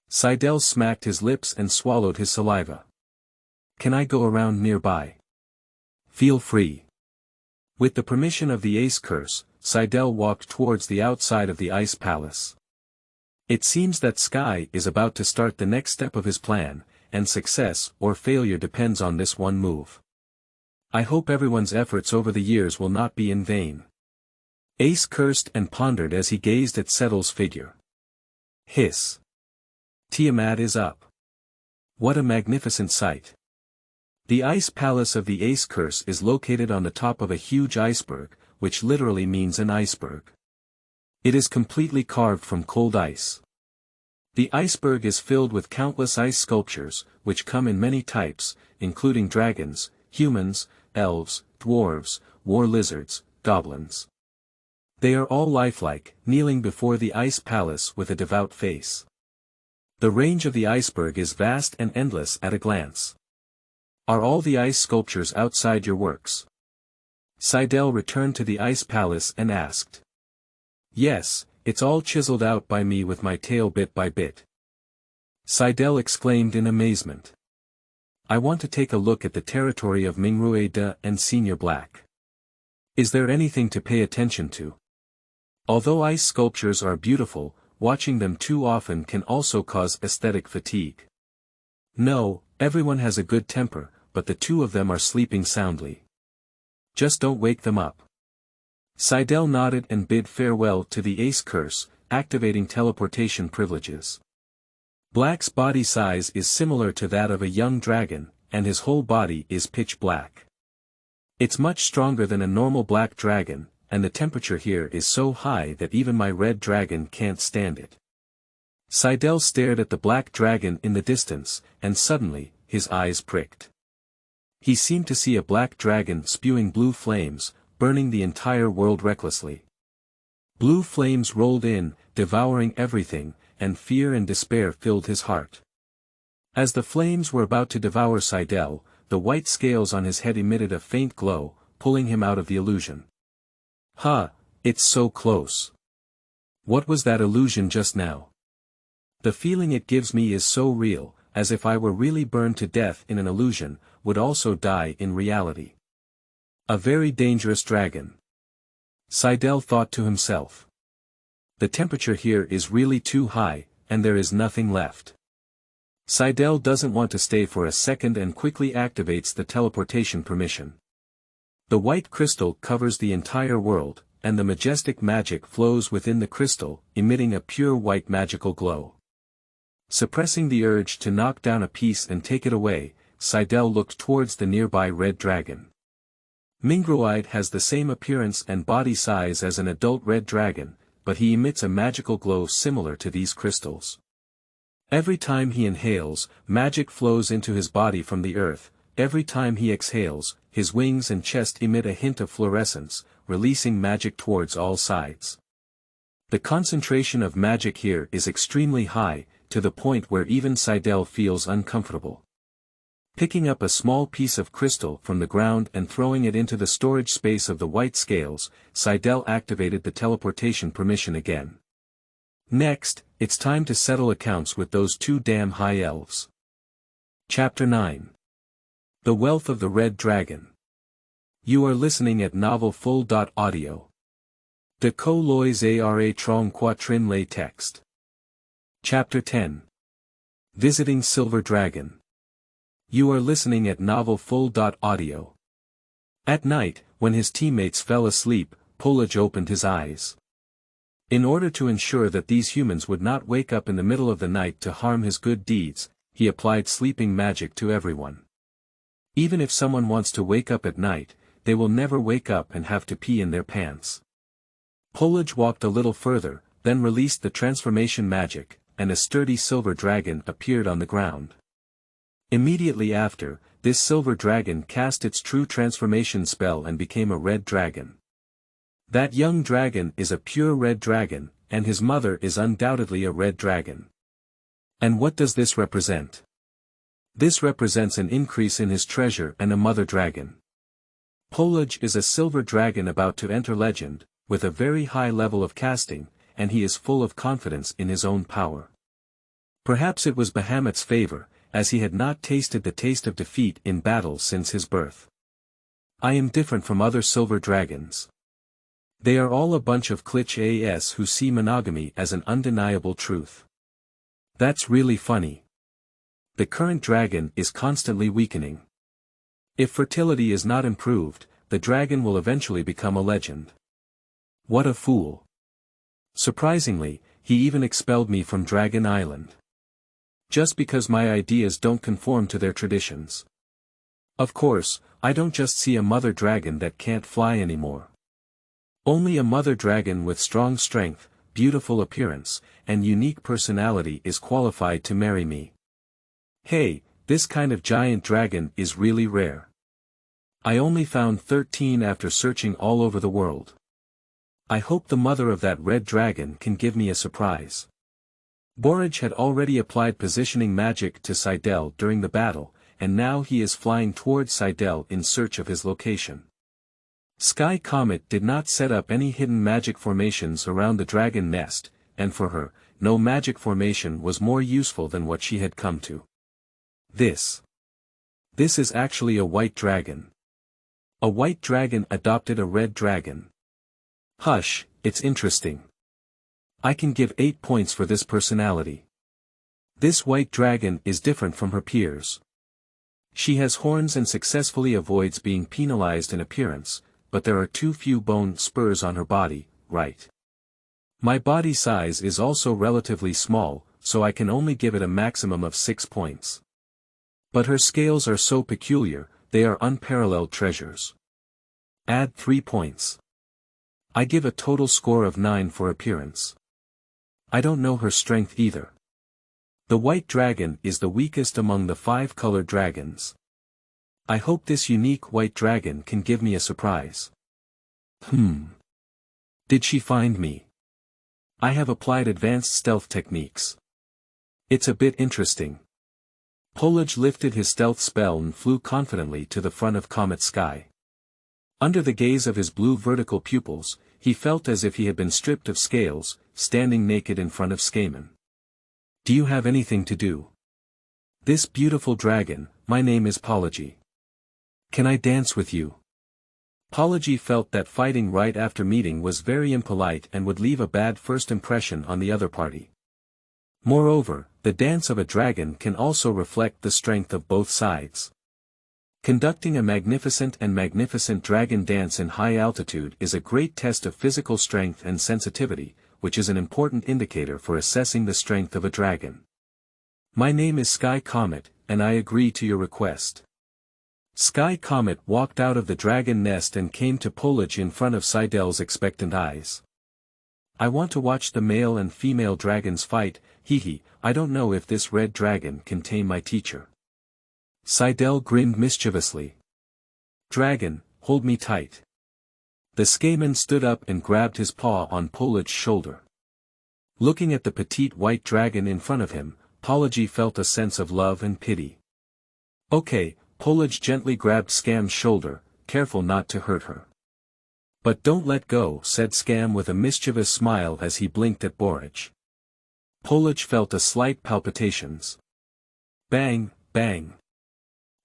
Seidel smacked his lips and swallowed his saliva. Can I go around nearby? Feel free. With the permission of the Ace Curse, Seidel walked towards the outside of the Ice Palace. It seems that Sky is about to start the next step of his plan, and success or failure depends on this one move. I hope everyone's efforts over the years will not be in vain. Ace cursed and pondered as he gazed at Settle's figure. Hiss. Tiamat is up. What a magnificent sight. The Ice Palace of the Ace Curse is located on the top of a huge iceberg, which literally means an iceberg. It is completely carved from cold ice. The iceberg is filled with countless ice sculptures, which come in many types, including dragons, humans, elves, dwarves, war lizards, goblins. They are all lifelike, kneeling before the Ice Palace with a devout face. The range of the iceberg is vast and endless at a glance. Are all the ice sculptures outside your works? Seidel returned to the Ice Palace and asked. Yes, it's all chiseled out by me with my tail bit by bit. Seidel exclaimed in amazement. I want to take a look at the territory of unrestrained and Senior Black. Is there anything to pay attention to? Although ice sculptures are beautiful, watching them too often can also cause aesthetic fatigue. No, everyone has a good temper, but the 2 of them are sleeping soundly. Just don't wake them up. Seidel nodded and bid farewell to the Ace Curse, activating teleportation privileges. Black's body size is similar to that of a young dragon, and his whole body is pitch black. It's much stronger than a normal black dragon, and the temperature here is so high that even my red dragon can't stand it. Seidel stared at the black dragon in the distance, and suddenly, his eyes pricked. He seemed to see a black dragon spewing blue flames, burning the entire world recklessly. Blue flames rolled in, devouring everything, and fear and despair filled his heart. As the flames were about to devour Seidel, the white scales on his head emitted a faint glow, pulling him out of the illusion. It's so close. What was that illusion just now? The feeling it gives me is so real, as if I were really burned to death in an illusion, would also die in reality. A very dangerous dragon. Seidel thought to himself. The temperature here is really too high, and there is nothing left. Seidel doesn't want to stay for a second and quickly activates the teleportation permission. The white crystal covers the entire world, and the majestic magic flows within the crystal, emitting a pure white magical glow. Suppressing the urge to knock down a piece and take it away, Seidel looked towards the nearby red dragon. Mingroid has the same appearance and body size as an adult red dragon, but he emits a magical glow similar to these crystals. Every time he inhales, magic flows into his body from the earth. Every time he exhales, his wings and chest emit a hint of fluorescence, releasing magic towards all sides. The concentration of magic here is extremely high, to the point where even Seidel feels uncomfortable. Picking up a small piece of crystal from the ground and throwing it into the storage space of the white scales, Seidel activated the teleportation permission again. Next, it's time to settle accounts with those 2 damn high elves. Chapter 9. The Wealth of the Red Dragon. You are listening at Novel Full. Audio. De co lois ara trong quatrin lay text. Chapter 10. Visiting Silver Dragon. You are listening at Novel Full. Audio. At night, when his teammates fell asleep, Polage opened his eyes. In order to ensure that these humans would not wake up in the middle of the night to harm his good deeds, he applied sleeping magic to everyone. Even if someone wants to wake up at night, they will never wake up and have to pee in their pants. Polage walked a little further, then released the transformation magic, and a sturdy silver dragon appeared on the ground. Immediately after, this silver dragon cast its true transformation spell and became a red dragon. That young dragon is a pure red dragon, and his mother is undoubtedly a red dragon. And what does this represent? This represents an increase in his treasure and a mother dragon. Polage is a silver dragon about to enter legend, with a very high level of casting, and he is full of confidence in his own power. Perhaps it was Bahamut's favor, as he had not tasted the taste of defeat in battle since his birth. I am different from other silver dragons. They are all a bunch of cliches who see monogamy as an undeniable truth. That's really funny. The current dragon is constantly weakening. If fertility is not improved, the dragon will eventually become a legend. What a fool. Surprisingly, he even expelled me from Dragon Island. Just because my ideas don't conform to their traditions. Of course, I don't just see a mother dragon that can't fly anymore. Only a mother dragon with strong strength, beautiful appearance, and unique personality is qualified to marry me. Hey, this kind of giant dragon is really rare. I only found 13 after searching all over the world. I hope the mother of that red dragon can give me a surprise. borage had already applied positioning magic to Seidel during the battle, and now he is flying towards Seidel in search of his location. Sky Comet did not set up any hidden magic formations around the dragon nest, and for her, no magic formation was more useful than what she had come to. This is actually a white dragon. A white dragon adopted a red dragon. Hush, it's interesting. I can give 8 points for this personality. This white dragon is different from her peers. She has horns and successfully avoids being penalized in appearance, but there are too few bone spurs on her body, right? My body size is also relatively small, so I can only give it a maximum of 6 points. But her scales are so peculiar, they are unparalleled treasures. Add 3 points. I give a total score of 9 for appearance. I don't know her strength either. The white dragon is the weakest among the 5-colored dragons. I hope this unique white dragon can give me a surprise. Did she find me? I have applied advanced stealth techniques. It's a bit interesting. Polage lifted his stealth spell and flew confidently to the front of Comet Sky. Under the gaze of his blue vertical pupils, he felt as if he had been stripped of scales, standing naked in front of Skaman. Do you have anything to do? This beautiful dragon, my name is Polagy. Can I dance with you? Polagy felt that fighting right after meeting was very impolite and would leave a bad first impression on the other party. Moreover, the dance of a dragon can also reflect the strength of both sides. Conducting a magnificent dragon dance in high altitude is a great test of physical strength and sensitivity, which is an important indicator for assessing the strength of a dragon. My name is Sky Comet, and I agree to your request. Sky Comet walked out of the dragon nest and came to Polage in front of Seidel's expectant eyes. I want to watch the male and female dragons fight, I don't know if this red dragon can tame my teacher. Seidel grinned mischievously. Dragon, hold me tight. The Skaman stood up and grabbed his paw on Polage's shoulder. Looking at the petite white dragon in front of him, Polagy felt a sense of love and pity. Okay, Polage gently grabbed Scam's shoulder, careful not to hurt her. But don't let go, said Scam with a mischievous smile as he blinked at borage. Polage felt a slight palpitations. Bang, bang.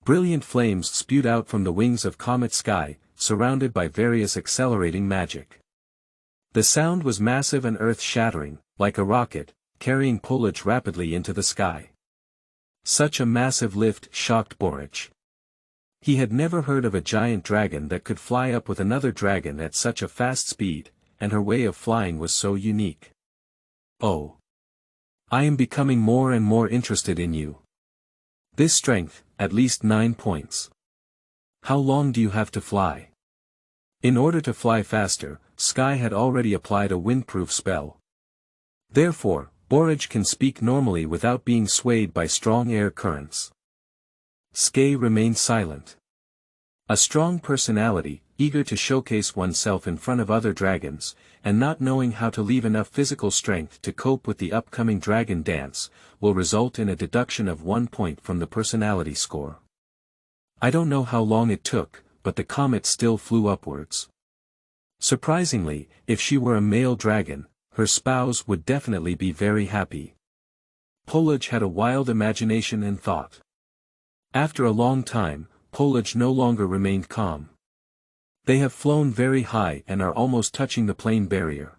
Brilliant flames spewed out from the wings of Comet Sky, surrounded by various accelerating magic. The sound was massive and earth-shattering, like a rocket, carrying Polage rapidly into the sky. Such a massive lift shocked borage. He had never heard of a giant dragon that could fly up with another dragon at such a fast speed, and her way of flying was so unique. Oh. I am becoming more and more interested in you. This strength, at least 9 points. How long do you have to fly? In order to fly faster, Sky had already applied a windproof spell. Therefore, borage can speak normally without being swayed by strong air currents. Skay remained silent. A strong personality, eager to showcase oneself in front of other dragons, and not knowing how to leave enough physical strength to cope with the upcoming dragon dance, will result in a deduction of 1 point from the personality score. I don't know how long it took, but the comet still flew upwards. Surprisingly, if she were a male dragon, her spouse would definitely be very happy. Polage had a wild imagination and thought. After a long time, Polage no longer remained calm. They have flown very high and are almost touching the plane barrier.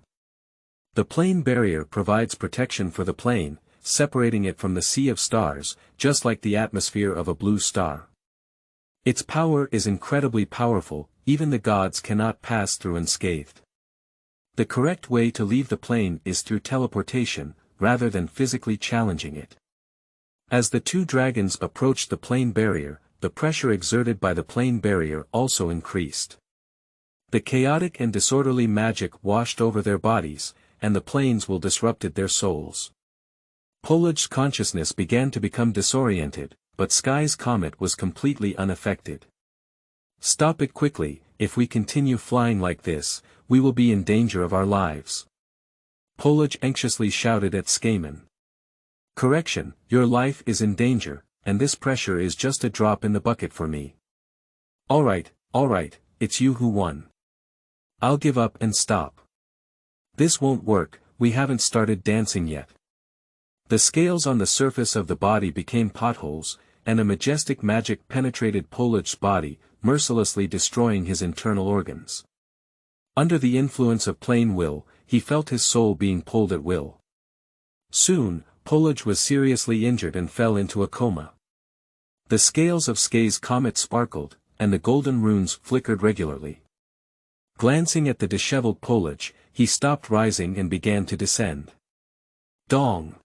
The plane barrier provides protection for the plane, separating it from the sea of stars, just like the atmosphere of a blue star. Its power is incredibly powerful, even the gods cannot pass through unscathed. The correct way to leave the plane is through teleportation, rather than physically challenging it. As the two dragons approached the plane barrier, the pressure exerted by the plane barrier also increased. The chaotic and disorderly magic washed over their bodies, and the planes will disrupted their souls. Polage's consciousness began to become disoriented, but Sky's comet was completely unaffected. Stop it quickly, if we continue flying like this, we will be in danger of our lives. Polage anxiously shouted at Skaman. Correction, your life is in danger, and this pressure is just a drop in the bucket for me. Alright, it's you who won. I'll give up and stop. This won't work, we haven't started dancing yet. The scales on the surface of the body became potholes, and a majestic magic penetrated Polage's body, mercilessly destroying his internal organs. Under the influence of plain will, he felt his soul being pulled at will. Soon, Polage was seriously injured and fell into a coma. The scales of Skay's comet sparkled, and the golden runes flickered regularly. Glancing at the disheveled Polage, he stopped rising and began to descend. Dong!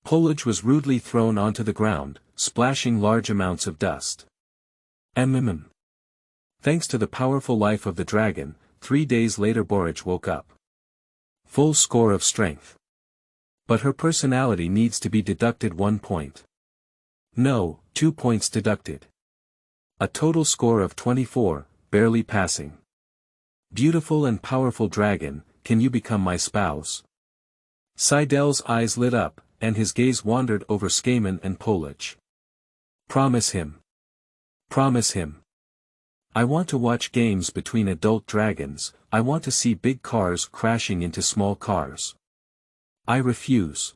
Polage was rudely thrown onto the ground, splashing large amounts of dust. Thanks to the powerful life of the dragon, 3 days later Borage woke up. Full score of strength. But her personality needs to be deducted 1 point. No, 2 points deducted. A total score of 24, barely passing. Beautiful and powerful dragon, can you become my spouse? Seidel's eyes lit up, and his gaze wandered over Skaman and Polage. Promise him. Promise him. I want to watch games between adult dragons, I want to see big cars crashing into small cars. I refuse.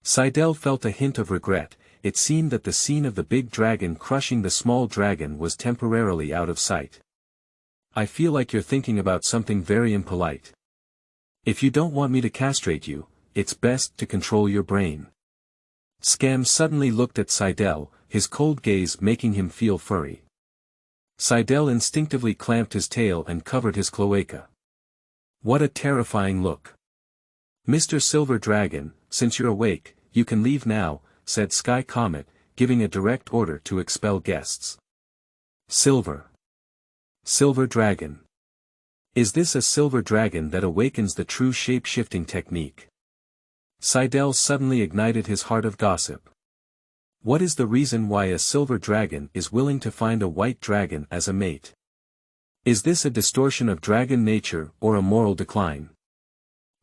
Seidel felt a hint of regret, it seemed that the scene of the big dragon crushing the small dragon was temporarily out of sight. I feel like you're thinking about something very impolite. If you don't want me to castrate you, it's best to control your brain. Skam suddenly looked at Seidel, his cold gaze making him feel furry. Seidel instinctively clamped his tail and covered his cloaca. What a terrifying look. Mr. Silver Dragon, since you're awake, you can leave now, said Sky Comet, giving a direct order to expel guests. Silver Dragon. Is this a silver dragon that awakens the true shape-shifting technique? Seidel suddenly ignited his heart of gossip. What is the reason why a silver dragon is willing to find a white dragon as a mate? Is this a distortion of dragon nature or a moral decline?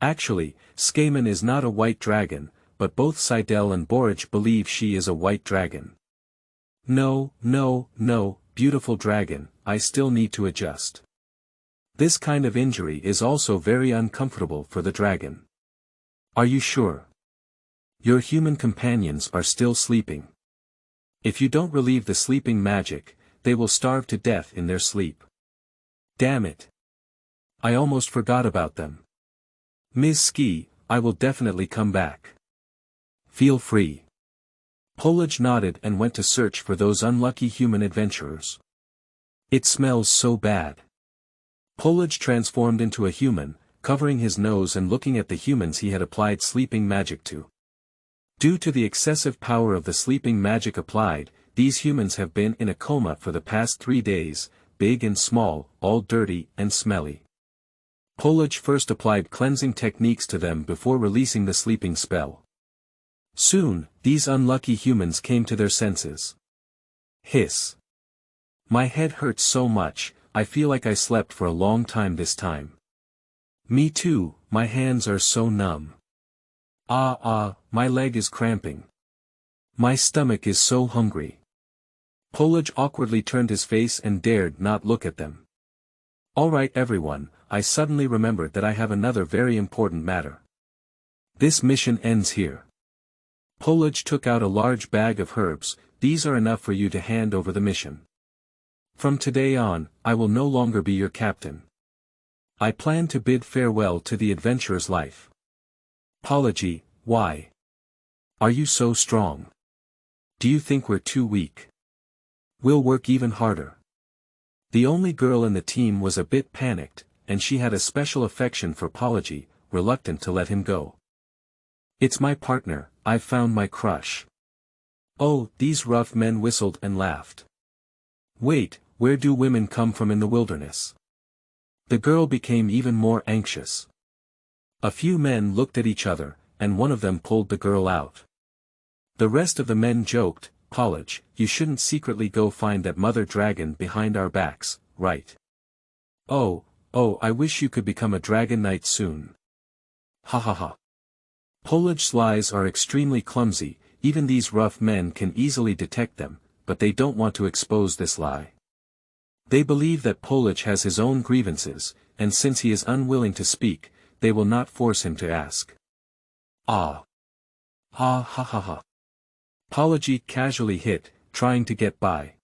Actually, Skaman is not a white dragon, but both Seidel and Borage believe she is a white dragon. No, beautiful dragon, I still need to adjust. This kind of injury is also very uncomfortable for the dragon. Are you sure? Your human companions are still sleeping. If you don't relieve the sleeping magic, they will starve to death in their sleep. Damn it. I almost forgot about them. Ms. Ski, I will definitely come back. Feel free. Polage nodded and went to search for those unlucky human adventurers. It smells so bad. Polage transformed into a human, covering his nose and looking at the humans he had applied sleeping magic to. Due to the excessive power of the sleeping magic applied, these humans have been in a coma for the past 3 days, big and small, all dirty and smelly. Polage first applied cleansing techniques to them before releasing the sleeping spell. Soon, these unlucky humans came to their senses. Hiss. My head hurts so much, I feel like I slept for a long time this time. Me too, my hands are so numb. My leg is cramping. My stomach is so hungry. Polage awkwardly turned his face and dared not look at them. Alright everyone, I suddenly remembered that I have another very important matter. This mission ends here. Polage took out a large bag of herbs. These are enough for you to hand over the mission. From today on, I will no longer be your captain. I plan to bid farewell to the adventurer's life. Polage, why? Are you so strong? Do you think we're too weak? We'll work even harder. The only girl in the team was a bit panicked, and she had a special affection for Polage, reluctant to let him go. It's my partner, I've found my crush. Oh, these rough men whistled and laughed. Wait, where do women come from in the wilderness? The girl became even more anxious. A few men looked at each other, and one of them pulled the girl out. The rest of the men joked, Polage, you shouldn't secretly go find that mother dragon behind our backs, right? Oh, I wish you could become a dragon knight soon. Ha ha ha. Polage's lies are extremely clumsy, even these rough men can easily detect them, but they don't want to expose this lie. They believe that Polage has his own grievances, and since he is unwilling to speak, they will not force him to ask. Ha ha ha. Polage casually hit, trying to get by.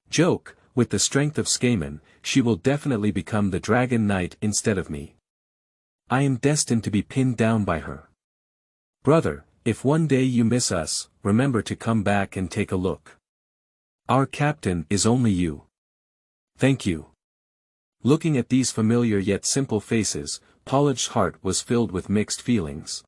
Joke, with the strength of Skaman, she will definitely become the dragon knight instead of me. I am destined to be pinned down by her. Brother, if one day you miss us, remember to come back and take a look. Our captain is only you. Thank you. Looking at these familiar yet simple faces, Polage's heart was filled with mixed feelings.